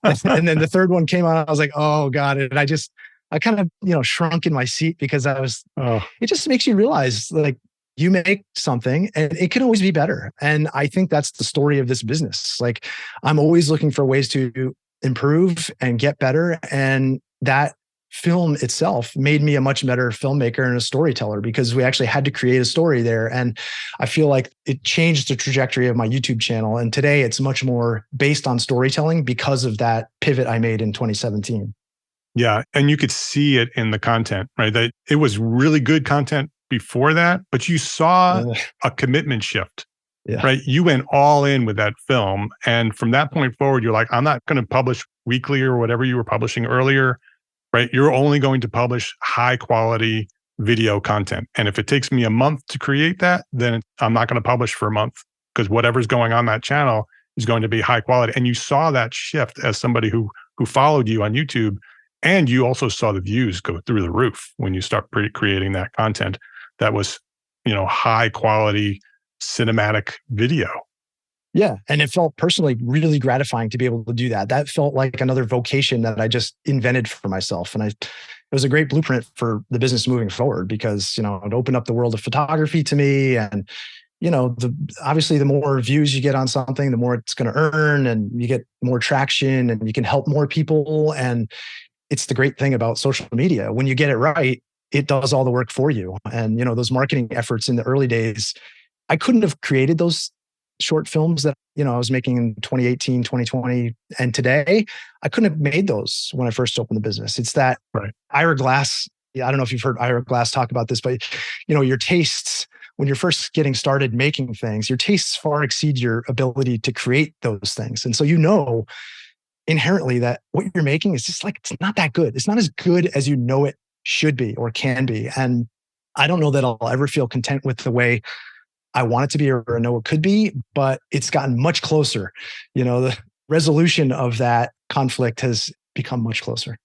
And then the third one came on. I was like, oh God. And I kind of, shrunk in my seat because it just makes you realize like you make something and it can always be better. And I think that's the story of this business. Like I'm always looking for ways to improve and get better. And that film itself made me a much better filmmaker and a storyteller because we actually had to create a story there. And I feel like it changed the trajectory of my YouTube channel. And today it's much more based on storytelling because of that pivot I made in 2017. Yeah. And you could see it in the content, right? That it was really good content before that, but you saw a commitment shift, right? You went all in with that film. And from that point forward, you're like, I'm not going to publish weekly or whatever you were publishing earlier. Right? You're only going to publish high quality video content. And if it takes me a month to create that, then I'm not going to publish for a month because whatever's going on that channel is going to be high quality. And you saw that shift as somebody who followed you on YouTube. And you also saw the views go through the roof when you start creating that content that was, high quality cinematic video. Yeah. And it felt personally really gratifying to be able to do that. That felt like another vocation that I just invented for myself. And it was a great blueprint for the business moving forward because, it opened up the world of photography to me. And, obviously the more views you get on something, the more it's going to earn and you get more traction and you can help more people. And it's the great thing about social media. When you get it right, it does all the work for you. And, those marketing efforts in the early days, I couldn't have created those short films that, I was making in 2018, 2020. And today, I couldn't have made those when I first opened the business. It's that Ira Glass. I don't know if you've heard Ira Glass talk about this, but, your tastes, when you're first getting started making things, your tastes far exceed your ability to create those things. And so, inherently that what you're making is just like, it's not that good. It's not as good as it should be or can be. And I don't know that I'll ever feel content with the way I want it to be or know it could be, but it's gotten much closer. The resolution of that conflict has become much closer.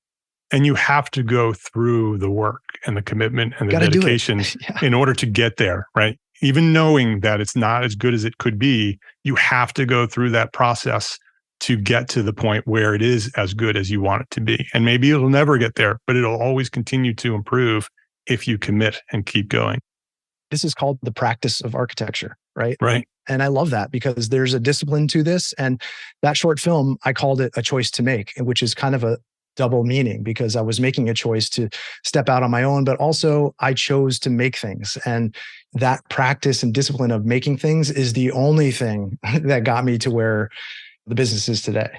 And you have to go through the work and the commitment and the dedication in order to get there, right? Even knowing that it's not as good as it could be, you have to go through that process to get to the point where it is as good as you want it to be. And maybe it'll never get there, but it'll always continue to improve if you commit and keep going. This is called the practice of architecture, right? Right. And I love that because there's a discipline to this. And that short film, I called it a choice to make, which is kind of a double meaning because I was making a choice to step out on my own, but also I chose to make things. And that practice and discipline of making things is the only thing that got me to where the business is today.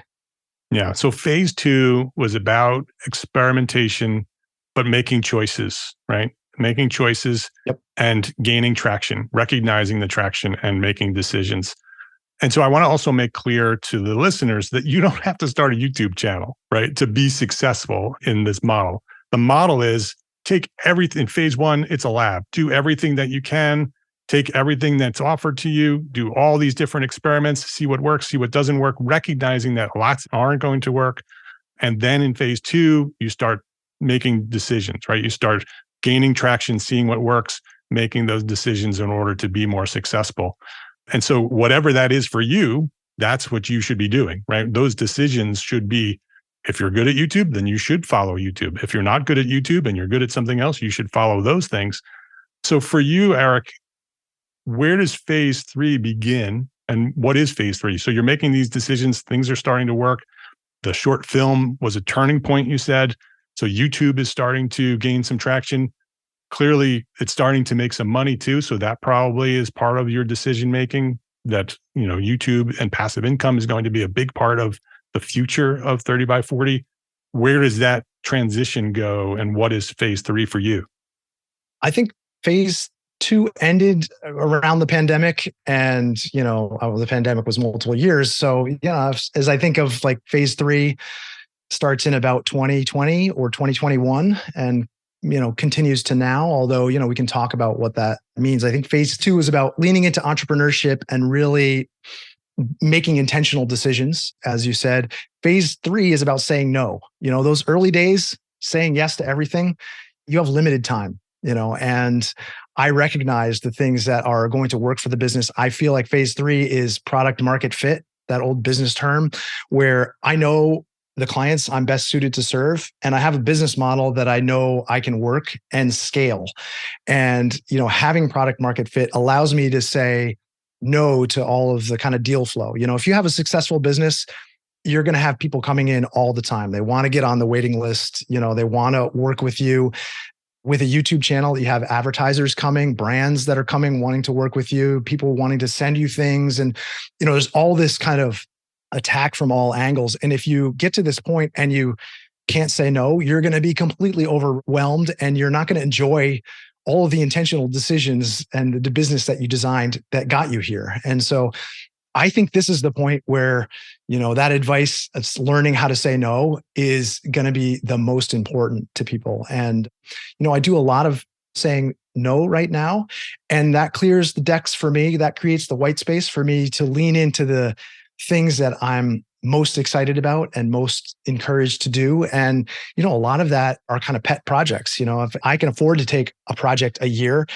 Yeah. So phase 2 was about experimentation, but making choices, right? Making choices and gaining traction, recognizing the traction and making decisions. And so I want to also make clear to the listeners that you don't have to start a YouTube channel, right, to be successful in this model. The model is take everything. In phase 1, it's a lab. Do everything that you can. take everything that's offered to you, do all these different experiments, see what works, see what doesn't work, recognizing that lots aren't going to work. And then in phase two, you start making decisions, right? You start gaining traction, seeing what works, making those decisions in order to be more successful. And so whatever that is for you, that's what you should be doing, right? Those decisions should be, if you're good at YouTube, then you should follow YouTube. If you're not good at YouTube and you're good at something else, you should follow those things. So for you, Eric, where does phase three begin and what is phase three? So you're making these decisions, things are starting to work. The short film was a turning point, you said. So YouTube is starting to gain some traction. Clearly, it's starting to make some money too. So that probably is part of your decision making, that YouTube and passive income is going to be a big part of the future of 30 by 40. Where does that transition go and what is phase three for you? I think phase two ended around the pandemic, and the pandemic was multiple years. So as I think of like phase three starts in about 2020 or 2021 and continues to now, although we can talk about what that means. I think phase two is about leaning into entrepreneurship and really making intentional decisions, as you said. Phase three is about saying no. Those early days, saying yes to everything, you have limited time, and I recognize the things that are going to work for the business. I feel like phase three is product market fit, that old business term, where I know the clients I'm best suited to serve, and I have a business model that I know I can work and scale. And, having product market fit allows me to say no to all of the kind of deal flow. If you have a successful business, you're going to have people coming in all the time. They want to get on the waiting list. They want to work with you. With a YouTube channel, you have advertisers coming, brands that are coming, wanting to work with you, people wanting to send you things. And, there's all this kind of attack from all angles. And if you get to this point and you can't say no, you're going to be completely overwhelmed and you're not going to enjoy all of the intentional decisions and the business that you designed that got you here. And so I think this is the point where, that advice of learning how to say no is going to be the most important to people. And, I do a lot of saying no right now, and that clears the decks for me. That creates the white space for me to lean into the things that I'm most excited about and most encouraged to do. And, a lot of that are kind of pet projects. If I can afford to take a project a year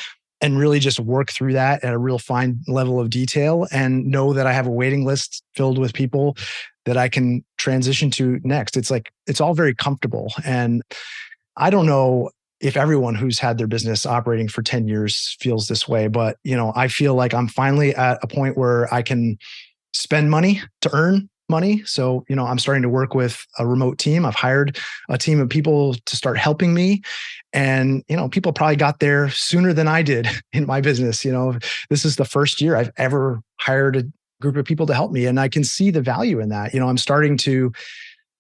and really just work through that at a real fine level of detail and know that I have a waiting list filled with people that I can transition to next. It's all very comfortable. And I don't know if everyone who's had their business operating for 10 years feels this way, but, I feel like I'm finally at a point where I can spend money to earn money. So, I'm starting to work with a remote team. I've hired a team of people to start helping me. And, people probably got there sooner than I did in my business. This is the first year I've ever hired a group of people to help me. And I can see the value in that. I'm starting to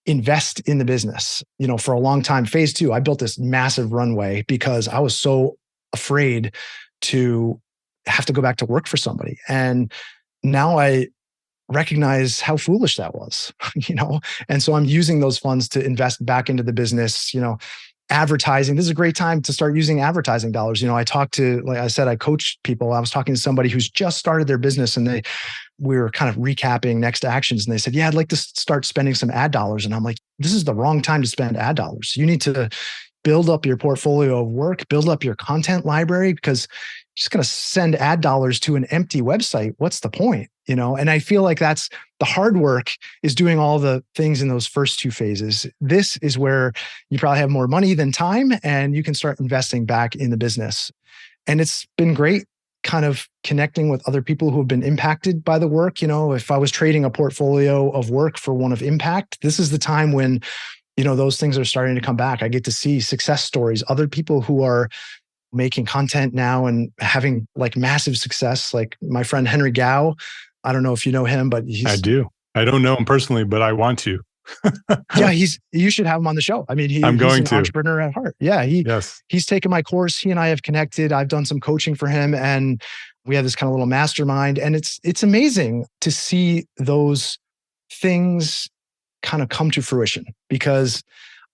invest in the business. For a long time, phase two, I built this massive runway because I was so afraid to have to go back to work for somebody. And now I recognize how foolish that was, and so I'm using those funds to invest back into the business. Advertising, this is a great time to start using advertising dollars. I talked to, like I said, I coach people. I was talking to somebody who's just started their business, and we were kind of recapping next actions, and they said, yeah, I'd like to start spending some ad dollars. And I'm like, this is the wrong time to spend ad dollars. You need to build up your portfolio of work, build up your content library, because you're just going to send ad dollars to an empty website. What's the point? And I feel like that's the hard work, is doing all the things in those first two phases. This is where you probably have more money than time, and you can start investing back in the business. And it's been great kind of connecting with other people who have been impacted by the work. If I was trading a portfolio of work for one of impact, this is the time when, those things are starting to come back. I get to see success stories, other people who are making content now and having like massive success, like my friend Henry Gao. I don't know if you know him, but I do. I don't know him personally, but I want to. Yeah, you should have him on the show. I mean, he's an entrepreneur at heart. Yeah, he's taken my course. He and I have connected. I've done some coaching for him, and we have this kind of little mastermind. And it's amazing to see those things kind of come to fruition, because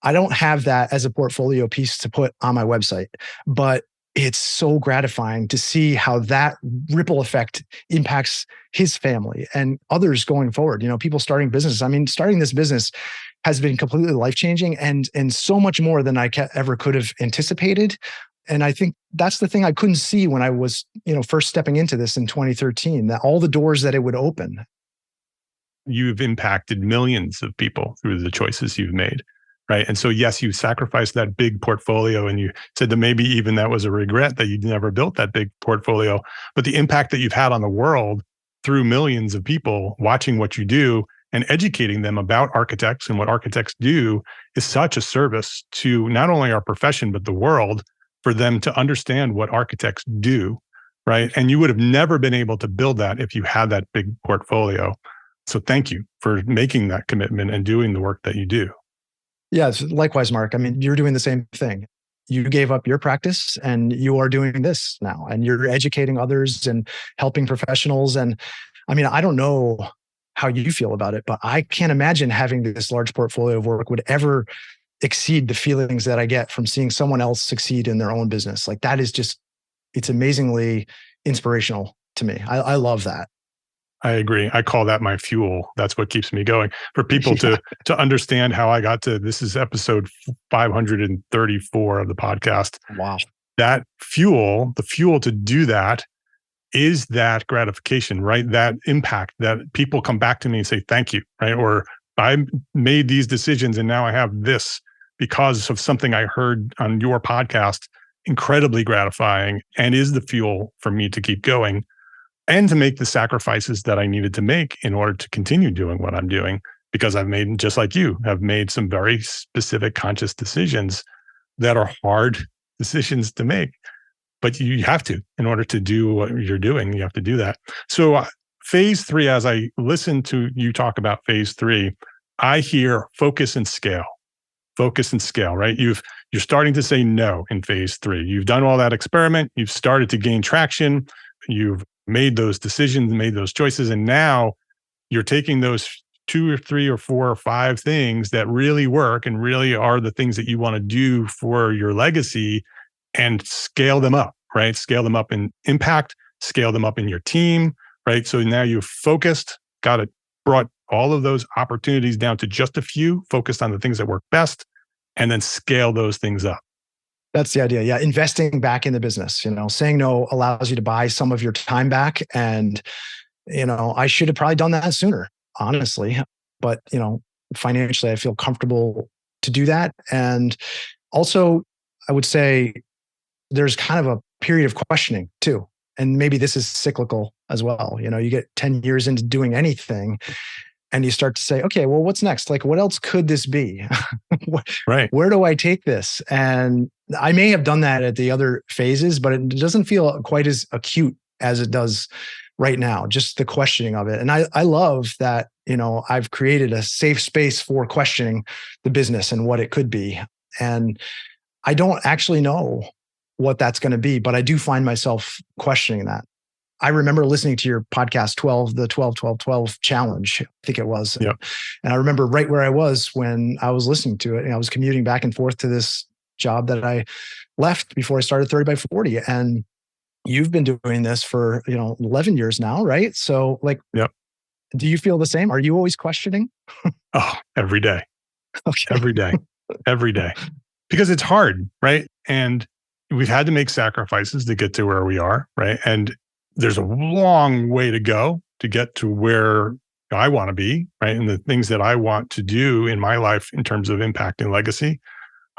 I don't have that as a portfolio piece to put on my website, but it's so gratifying to see how that ripple effect impacts his family and others going forward. People starting businesses. I mean, starting this business has been completely life-changing and so much more than I ever could have anticipated. And I think that's the thing I couldn't see when I was, first stepping into this in 2013, that all the doors that it would open. You've impacted millions of people through the choices you've made, right? And so, yes, you sacrificed that big portfolio, and you said that maybe even that was a regret that you'd never built that big portfolio. But the impact that you've had on the world through millions of people watching what you do and educating them about architects and what architects do is such a service to not only our profession, but the world, for them to understand what architects do, right? And you would have never been able to build that if you had that big portfolio. So thank you for making that commitment and doing the work that you do. Yes, likewise, Mark. I mean, you're doing the same thing. You gave up your practice and you are doing this now, and you're educating others and helping professionals. And I mean, I don't know how you feel about it, but I can't imagine having this large portfolio of work would ever exceed the feelings that I get from seeing someone else succeed in their own business. Like, that is just, it's amazingly inspirational to me. I love that. I agree. I call that my fuel. That's what keeps me going. For people to understand how I got to, this is episode 534 of the podcast. Wow. That fuel, the fuel to do that is that gratification, right? That impact that people come back to me and say, thank you, right? Or I made these decisions and now I have this because of something I heard on your podcast. Incredibly gratifying, and is the fuel for me to keep going and to make the sacrifices that I needed to make in order to continue doing what I'm doing, because I've made, just like you, have made some very specific conscious decisions that are hard decisions to make. But you have to, in order to do what you're doing, you have to do that. So phase 3, as I listen to you talk about phase 3, I hear focus and scale. Focus and scale, right? You're starting to say no in phase 3. You've done all that experiment. You've started to gain traction. You've made those decisions, made those choices. And now you're taking those 2 or 3 or 4 or 5 things that really work and really are the things that you want to do for your legacy and scale them up, right? Scale them up in impact, scale them up in your team, right? So now you've focused, brought all of those opportunities down to just a few, focused on the things that work best, and then scale those things up. That's the idea. Yeah. Investing back in the business, saying no allows you to buy some of your time back. And, I should have probably done that sooner, honestly. But, financially, I feel comfortable to do that. And also, I would say there's kind of a period of questioning too. And maybe this is cyclical as well. You get 10 years into doing anything and you start to say, okay, well, what's next? Like, what else could this be? Right. Where do I take this? And I may have done that at the other phases, but it doesn't feel quite as acute as it does right now, just the questioning of it. And I love that, I've created a safe space for questioning the business and what it could be. And I don't actually know what that's going to be, but I do find myself questioning that. I remember listening to your podcast 12, the 12-12-12 challenge, I think it was. Yep. And I remember right where I was when I was listening to it. And I was commuting back and forth to this job that I left before I started 30 by 40. And you've been doing this for, 11 years now, right? So yep. Do you feel the same? Are you always questioning? Oh, every day. Okay. Every day. Every day. Because it's hard, right? And we've had to make sacrifices to get to where we are, right? And there's a long way to go to get to where I want to be, right? And the things that I want to do in my life in terms of impact and legacy,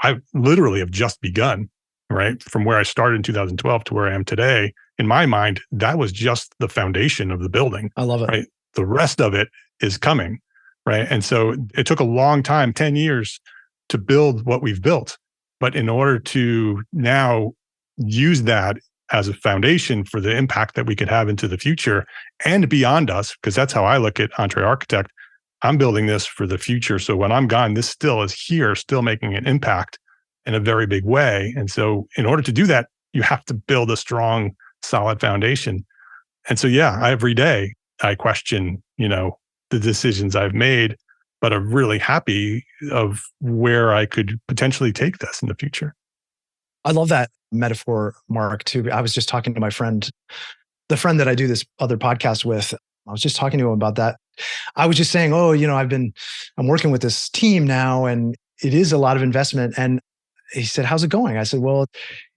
I literally have just begun, right? From where I started in 2012 to where I am today. In my mind, that was just the foundation of the building. I love it. Right? The rest of it is coming, right? And so it took a long time, 10 years, to build what we've built. But in order to now use that as a foundation for the impact that we could have into the future and beyond us, because that's how I look at EntreArchitect. I'm building this for the future. So when I'm gone, this still is here, still making an impact in a very big way. And so in order to do that, you have to build a strong, solid foundation. And so, yeah, every day I question, the decisions I've made, but I'm really happy of where I could potentially take this in the future. I love that metaphor, Mark, too. I was just talking to my friend, the friend that I do this other podcast with. I was just talking to him about that. I was just saying, oh, I'm working with this team now and it is a lot of investment. And he said, how's it going? I said, well,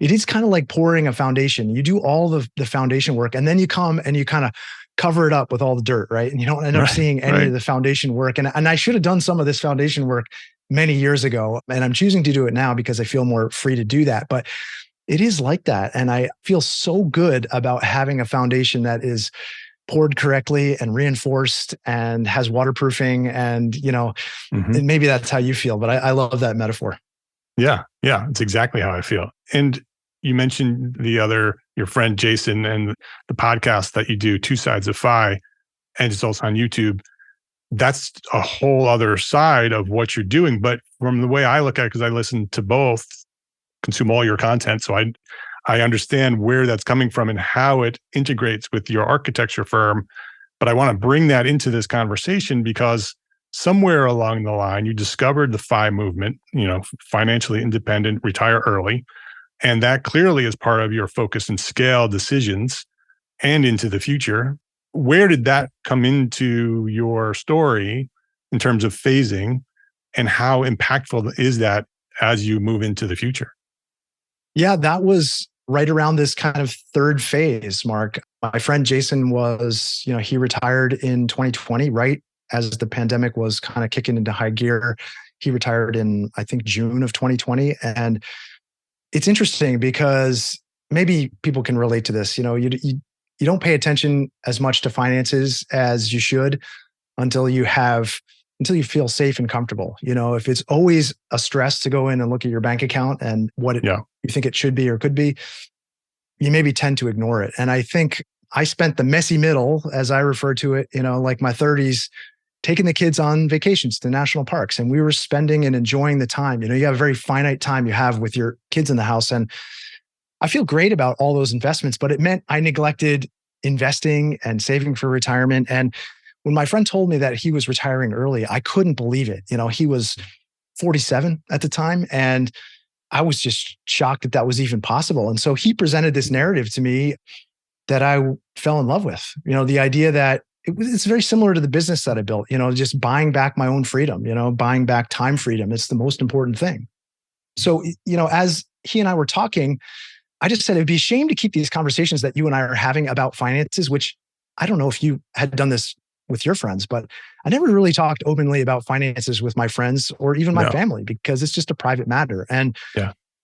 it is kind of like pouring a foundation. You do all the foundation work and then you come and you kind of cover it up with all the dirt, right? And you don't end up seeing any of the foundation work. And I should have done some of this foundation work many years ago. And I'm choosing to do it now because I feel more free to do that. But it is like that. And I feel so good about having a foundation that is poured correctly and reinforced and has waterproofing. And, and maybe that's how you feel, but I love that metaphor. Yeah. It's exactly how I feel. And you mentioned your friend Jason, and the podcast that you do, Two Sides of Fi, and it's also on YouTube. That's a whole other side of what you're doing. But from the way I look at it, because I listen to both, consume all your content, so I understand where that's coming from and how it integrates with your architecture firm. But I want to bring that into this conversation because somewhere along the line, you discovered the FI movement, financially independent, retire early. And that clearly is part of your focus and scale decisions and into the future. Where did that come into your story in terms of phasing, and how impactful is that as you move into the future? Yeah, that was right around this kind of third phase, Mark. My friend Jason was, he retired in 2020, right as the pandemic was kind of kicking into high gear. He retired in, I think, June of 2020. And it's interesting because maybe people can relate to this. You don't pay attention as much to finances as you should until you feel safe and comfortable. If it's always a stress to go in and look at your bank account and what you think it should be or could be, you maybe tend to ignore it. And I think I spent the messy middle, as I refer to it, like my 30s, taking the kids on vacations to national parks. And we were spending and enjoying the time. You have a very finite time you have with your kids in the house. And I feel great about all those investments, but it meant I neglected investing and saving for retirement. And when my friend told me that he was retiring early, I couldn't believe it. He was 47 at the time. And I was just shocked that was even possible. And so he presented this narrative to me that I fell in love with. The idea that it's very similar to the business that I built, just buying back my own freedom, buying back time freedom. It's the most important thing. So, as he and I were talking, I just said, it'd be a shame to keep these conversations that you and I are having about finances, which I don't know if you had done this with your friends, but I never really talked openly about finances with my friends or even my family because it's just a private matter. And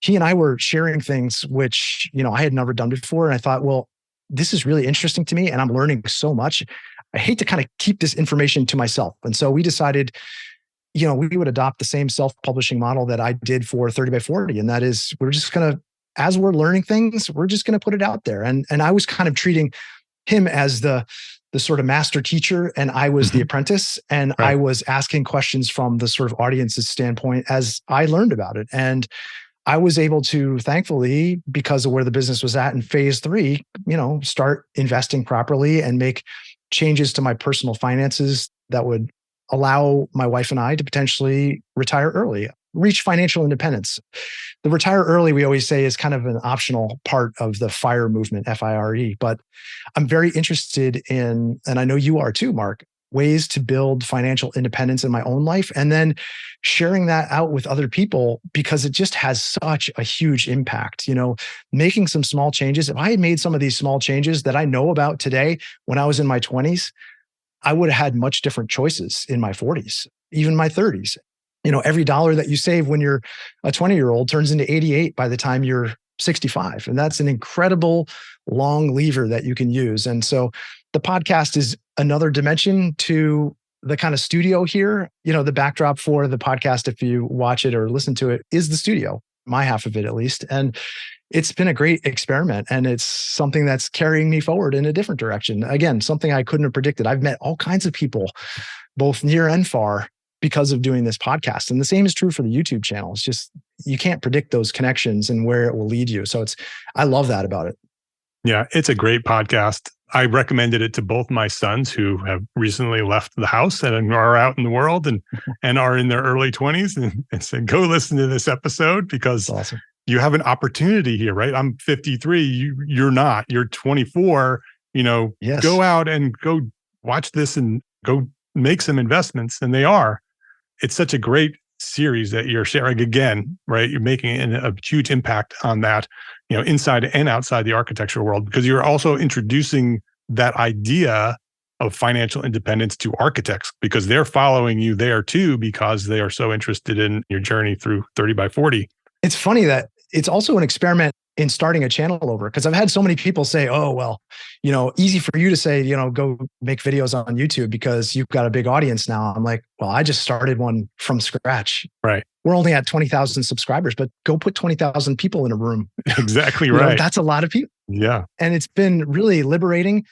he and I were sharing things which, I had never done before. And I thought, well, this is really interesting to me and I'm learning so much. I hate to kind of keep this information to myself. And so we decided, we would adopt the same self-publishing model that I did for 30 by 40. And that is, we're just going to, as we're learning things, we're just going to put it out there. And I was kind of treating him as the sort of master teacher and I was the apprentice. And I was asking questions from the sort of audience's standpoint as I learned about it. And I was able to, thankfully, because of where the business was at in phase 3, start investing properly and make changes to my personal finances that would allow my wife and I to potentially retire early, reach financial independence. The retire early, we always say, is kind of an optional part of the FIRE movement, FIRE. But I'm very interested in, and I know you are too, Mark, ways to build financial independence in my own life and then sharing that out with other people because it just has such a huge impact. Making some small changes. If I had made some of these small changes that I know about today when I was in my 20s, I would have had much different choices in my 40s, even my 30s. Every dollar that you save when you're a 20-year-old turns into 88 by the time you're 65. And that's an incredible long lever that you can use. And so the podcast is another dimension to the kind of studio here. The backdrop for the podcast, if you watch it or listen to it, is the studio, my half of it at least. And it's been a great experiment and it's something that's carrying me forward in a different direction. Again, something I couldn't have predicted. I've met all kinds of people, both near and far, because of doing this podcast. And the same is true for the YouTube channel. It's just, you can't predict those connections and where it will lead you. So I love that about it. Yeah, it's a great podcast. I recommended it to both my sons who have recently left the house and are out in the world and are in their early 20s and said, go listen to this episode because That's awesome. you have an opportunity here, right? I'm 53. You're not. You're 24. Yes. Go out and go watch this and go make some investments. And they are. It's such a great series that you're sharing again, right? You're making a huge impact on that, inside and outside the architectural world, because you're also introducing that idea of financial independence to architects, because they're following you there too, because they are so interested in your journey through 30 by 40. It's funny that it's also an experiment in starting a channel over, because I've had so many people say, oh, well, easy for you to say, go make videos on YouTube because you've got a big audience now. I'm like, well, I just started one from scratch. Right. We're only at 20,000 subscribers, but go put 20,000 people in a room. Exactly right. That's a lot of people. Yeah. And it's been really liberating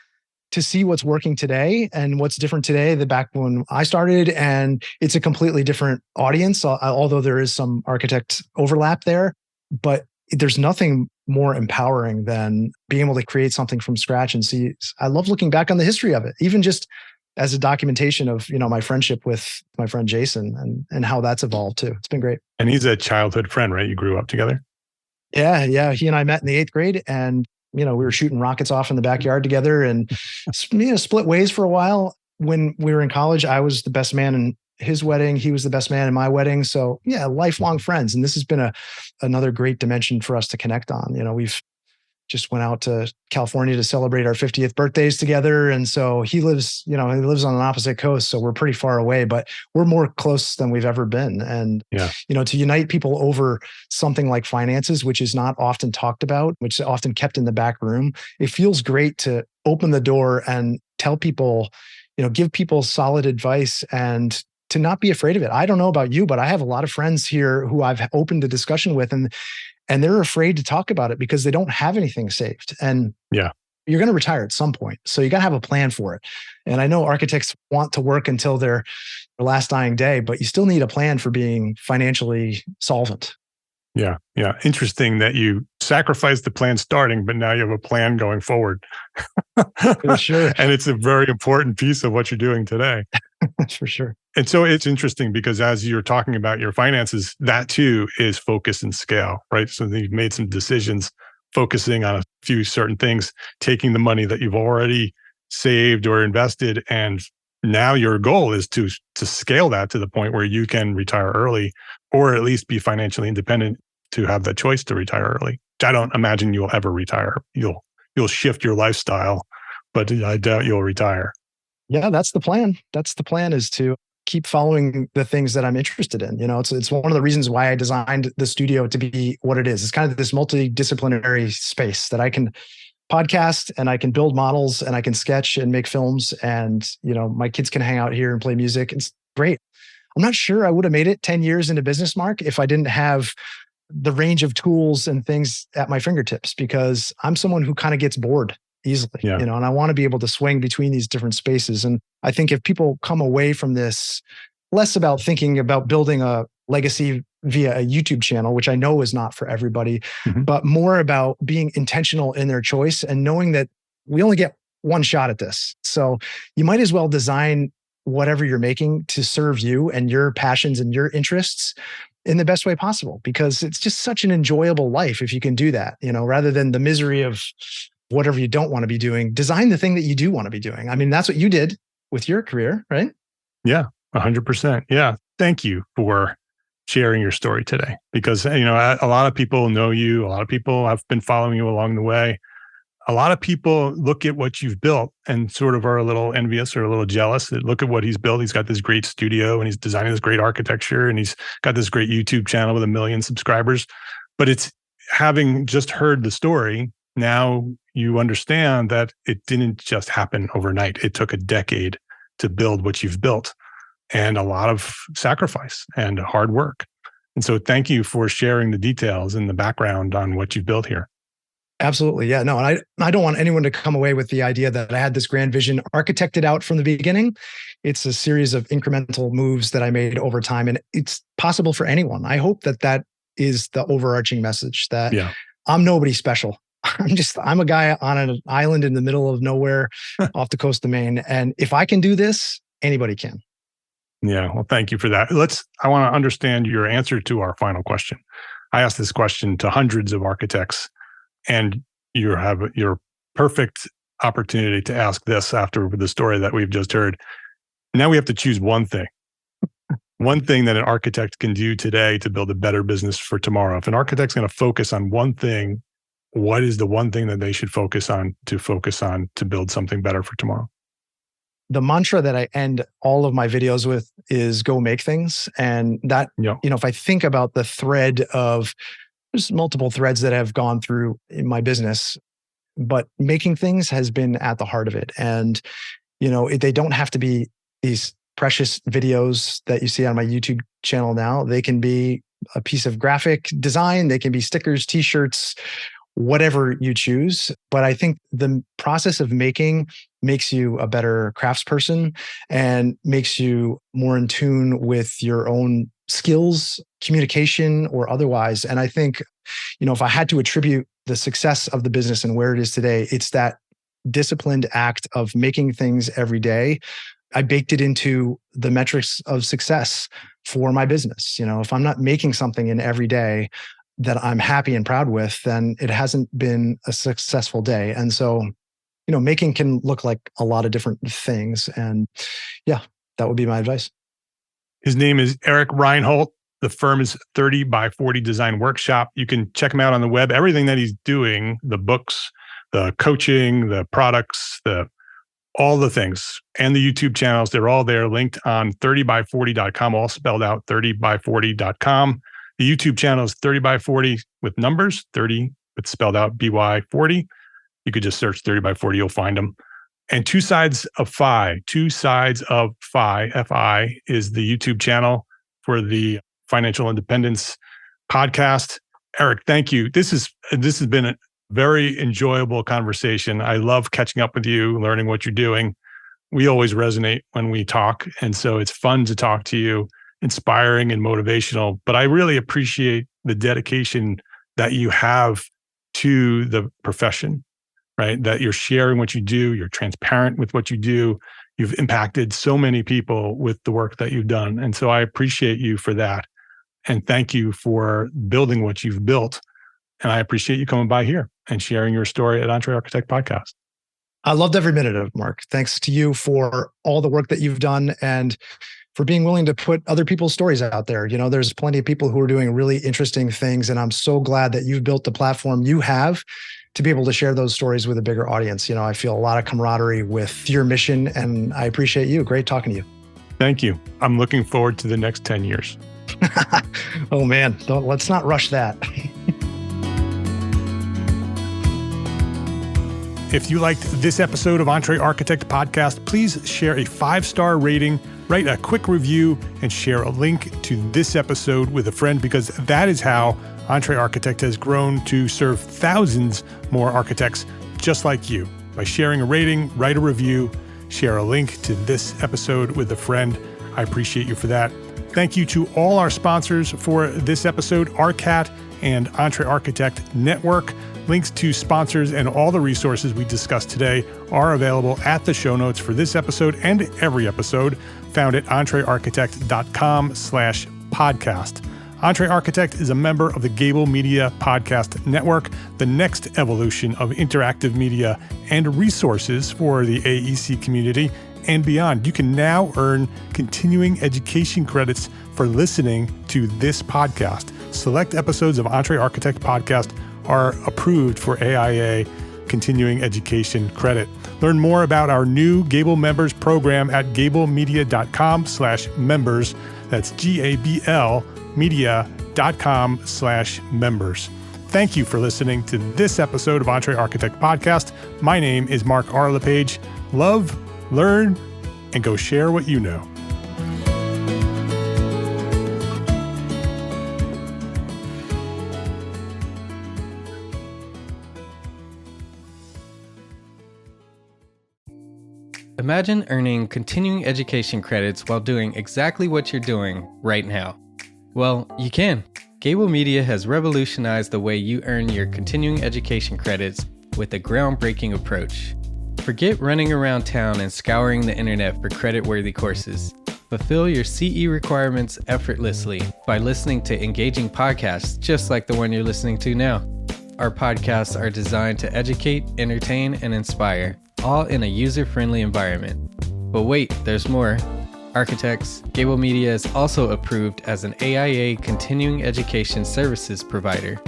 to see what's working today and what's different today than back when I started. And it's a completely different audience, although there is some architect overlap there. But there's nothing more empowering than being able to create something from scratch and see. I love looking back on the history of it, even just as a documentation of, my friendship with my friend Jason and how that's evolved too. It's been great. And he's a childhood friend, right? You grew up together? Yeah. He and I met in the 8th grade, and we were shooting rockets off in the backyard together, and split ways for a while. When we were in college, I was the best man in his wedding. He was the best man in my wedding. So yeah, lifelong friends. And this has been another great dimension for us to connect on. We've just went out to California to celebrate our 50th birthdays together. And so he lives on an opposite coast. So we're pretty far away, but we're more close than we've ever been. And, to unite people over something like finances, which is not often talked about, which is often kept in the back room, it feels great to open the door and tell people, give people solid advice and to not be afraid of it. I don't know about you, but I have a lot of friends here who I've opened the discussion with, and they're afraid to talk about it because they don't have anything saved. And you're going to retire at some point. So you got to have a plan for it. And I know architects want to work until their last dying day, but you still need a plan for being financially solvent. Yeah. Interesting that you sacrificed the plan starting, but now you have a plan going forward. For sure. And it's a very important piece of what you're doing today. For sure. And so it's interesting because as you're talking about your finances, that too is focus and scale, right? So you've made some decisions focusing on a few certain things, taking the money that you've already saved or invested, and now your goal is to scale that to the point where you can retire early, or at least be financially independent to have the choice to retire early. I don't imagine you'll ever retire. You'll shift your lifestyle, but I doubt you'll retire. Yeah, that's the plan. That's the plan, is to keep following the things that I'm interested in. It's one of the reasons why I designed the studio to be what it is. It's kind of this multidisciplinary space that I can podcast and I can build models and I can sketch and make films, and my kids can hang out here and play music. It's great. I'm not sure I would have made it 10 years into business, Mark, if I didn't have the range of tools and things at my fingertips, because I'm someone who kind of gets bored easily, and I want to be able to swing between these different spaces. And I think if people come away from this less about thinking about building a legacy via a YouTube channel, which I know is not for everybody, but more about being intentional in their choice and knowing that we only get one shot at this. So you might as well design whatever you're making to serve you and your passions and your interests in the best way possible, because it's just such an enjoyable life if you can do that, rather than the misery of whatever you don't want to be doing. Design the thing that you do want to be doing. I mean, that's what you did with your career, right? Yeah, 100%. Yeah. Thank you for sharing your story today, because, a lot of people know you. A lot of people have been following you along the way. A lot of people look at what you've built and sort of are a little envious or a little jealous. That look at what he's built. He's got this great studio and he's designing this great architecture and he's got this great YouTube channel with 1 million subscribers. But it's having just heard the story, now you understand that it didn't just happen overnight. It took a decade to build what you've built, and a lot of sacrifice and hard work. And so thank you for sharing the details and the background on what you've built here. Absolutely. Yeah, no, and I don't want anyone to come away with the idea that I had this grand vision architected out from the beginning. It's a series of incremental moves that I made over time, and it's possible for anyone. I hope that is the overarching message, that I'm nobody special. I'm a guy on an island in the middle of nowhere off the coast of Maine. And if I can do this, anybody can. Yeah. Well, thank you for that. I want to understand your answer to our final question. I ask this question to hundreds of architects, and you have your perfect opportunity to ask this after the story that we've just heard. Now we have to choose one thing that an architect can do today to build a better business for tomorrow. If an architect's going to focus on one thing, what is the one thing that they should focus on to build something better for tomorrow? The mantra that I end all of my videos with is go make things. And that, if I think about the thread of, there's multiple threads that have gone through in my business, but making things has been at the heart of it. And, they don't have to be these precious videos that you see on my YouTube channel now. They can be a piece of graphic design. They can be stickers, t-shirts, whatever you choose. But I think the process of making makes you a better craftsperson and makes you more in tune with your own skills, communication, or otherwise. And I think, if I had to attribute the success of the business and where it is today, it's that disciplined act of making things every day. I baked it into the metrics of success for my business. If I'm not making something in every day that I'm happy and proud with, then it hasn't been a successful day. And so, making can look like a lot of different things. And yeah, that would be my advice. His name is Eric Reinholdt. The firm is 30 by 40 Design Workshop. You can check him out on the web. Everything that he's doing, the books, the coaching, the products, all the things, and the YouTube channels, they're all there linked on 30by40.com, all spelled out, 30by40.com. The YouTube channel is 30 by 40 with numbers, 30 with spelled out BY40. You could just search 30 by 40, you'll find them. And Two Sides of Fi, FI is the YouTube channel for the Financial Independence podcast. Eric, thank you. This has been a very enjoyable conversation. I love catching up with you, learning what you're doing. We always resonate when we talk. And so it's fun to talk to you, inspiring and motivational. But I really appreciate the dedication that you have to the profession, right? That you're sharing what you do, you're transparent with what you do. You've impacted so many people with the work that you've done. And so I appreciate you for that. And thank you for building what you've built. And I appreciate you coming by here and sharing your story at EntreArchitect Podcast. I loved every minute of it, Mark. Thanks to you for all the work that you've done and for being willing to put other people's stories out there. There's plenty of people who are doing really interesting things. And I'm so glad that you've built the platform you have to be able to share those stories with a bigger audience. I feel a lot of camaraderie with your mission, and I appreciate you. Great talking to you. Thank you. I'm looking forward to the next 10 years. Oh man, let's not rush that. If you liked this episode of EntreArchitect Podcast, please share a 5-star rating, write a quick review, and share a link to this episode with a friend, because that is how EntreArchitect has grown to serve thousands more architects just like you. By sharing a rating, write a review, share a link to this episode with a friend. I appreciate you for that. Thank you to all our sponsors for this episode, ARCAT and EntreArchitect Network. Links to sponsors and all the resources we discussed today are available at the show notes for this episode and every episode, found at entrearchitect.com/podcast. EntreArchitect is a member of the Gable Media Podcast Network, the next evolution of interactive media and resources for the AEC community and beyond. You can now earn continuing education credits for listening to this podcast. Select episodes of EntreArchitect Podcast are approved for AIA continuing education credit. Learn more about our new Gable Members program at gablemedia.com/members. That's GABL media.com/members. Thank you for listening to this episode of EntreArchitect Podcast. My name is Mark R. LePage. Love, learn, and go share what you know. Imagine earning continuing education credits while doing exactly what you're doing right now. Well, you can. Gable Media has revolutionized the way you earn your continuing education credits with a groundbreaking approach. Forget running around town and scouring the internet for credit-worthy courses. Fulfill your CE requirements effortlessly by listening to engaging podcasts just like the one you're listening to now. Our podcasts are designed to educate, entertain, and inspire, all in a user-friendly environment. But wait, there's more. Architects, Gable Media is also approved as an AIA continuing education services provider.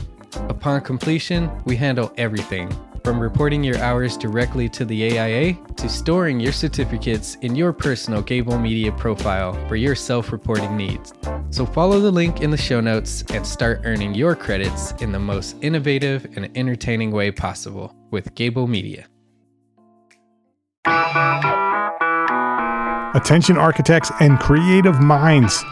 Upon completion, we handle everything, from reporting your hours directly to the AIA to storing your certificates in your personal Gable Media profile for your self-reporting needs. So follow the link in the show notes and start earning your credits in the most innovative and entertaining way possible with Gable Media. Attention architects and creative minds,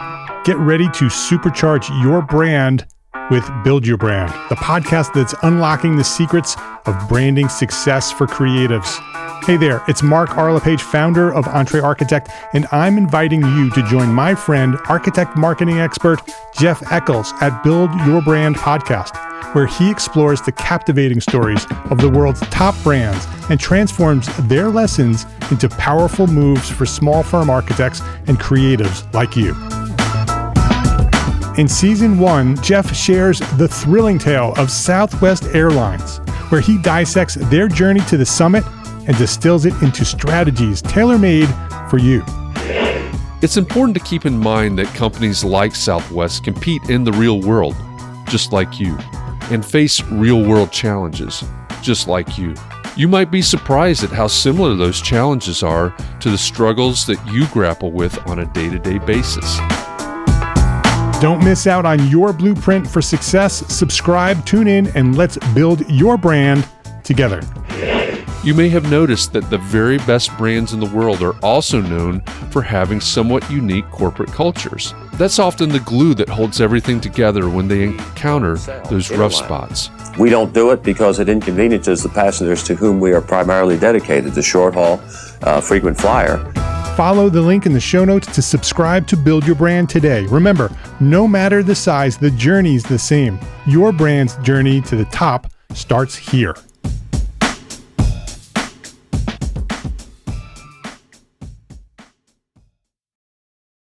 get ready to supercharge your brand with Build Your Brand, the podcast that's unlocking the secrets of branding success for creatives. Hey there, it's Mark Arlepage, founder of EntreArchitect, and I'm inviting you to join my friend, architect marketing expert Jeff Eccles at Build Your Brand podcast, where he explores the captivating stories of the world's top brands and transforms their lessons into powerful moves for small firm architects and creatives like you. In Season 1, Jeff shares the thrilling tale of Southwest Airlines, where he dissects their journey to the summit and distills it into strategies tailor-made for you. It's important to keep in mind that companies like Southwest compete in the real world, just like you, and face real-world challenges, just like you. You might be surprised at how similar those challenges are to the struggles that you grapple with on a day-to-day basis. Don't miss out on your blueprint for success. Subscribe, tune in, and let's build your brand together. You may have noticed that the very best brands in the world are also known for having somewhat unique corporate cultures. That's often the glue that holds everything together when they encounter those rough spots. We don't do it because it inconveniences the passengers to whom we are primarily dedicated, the short haul, frequent flyer. Follow the link in the show notes to subscribe to Build Your Brand today. Remember, no matter the size, the journey's the same. Your brand's journey to the top starts here.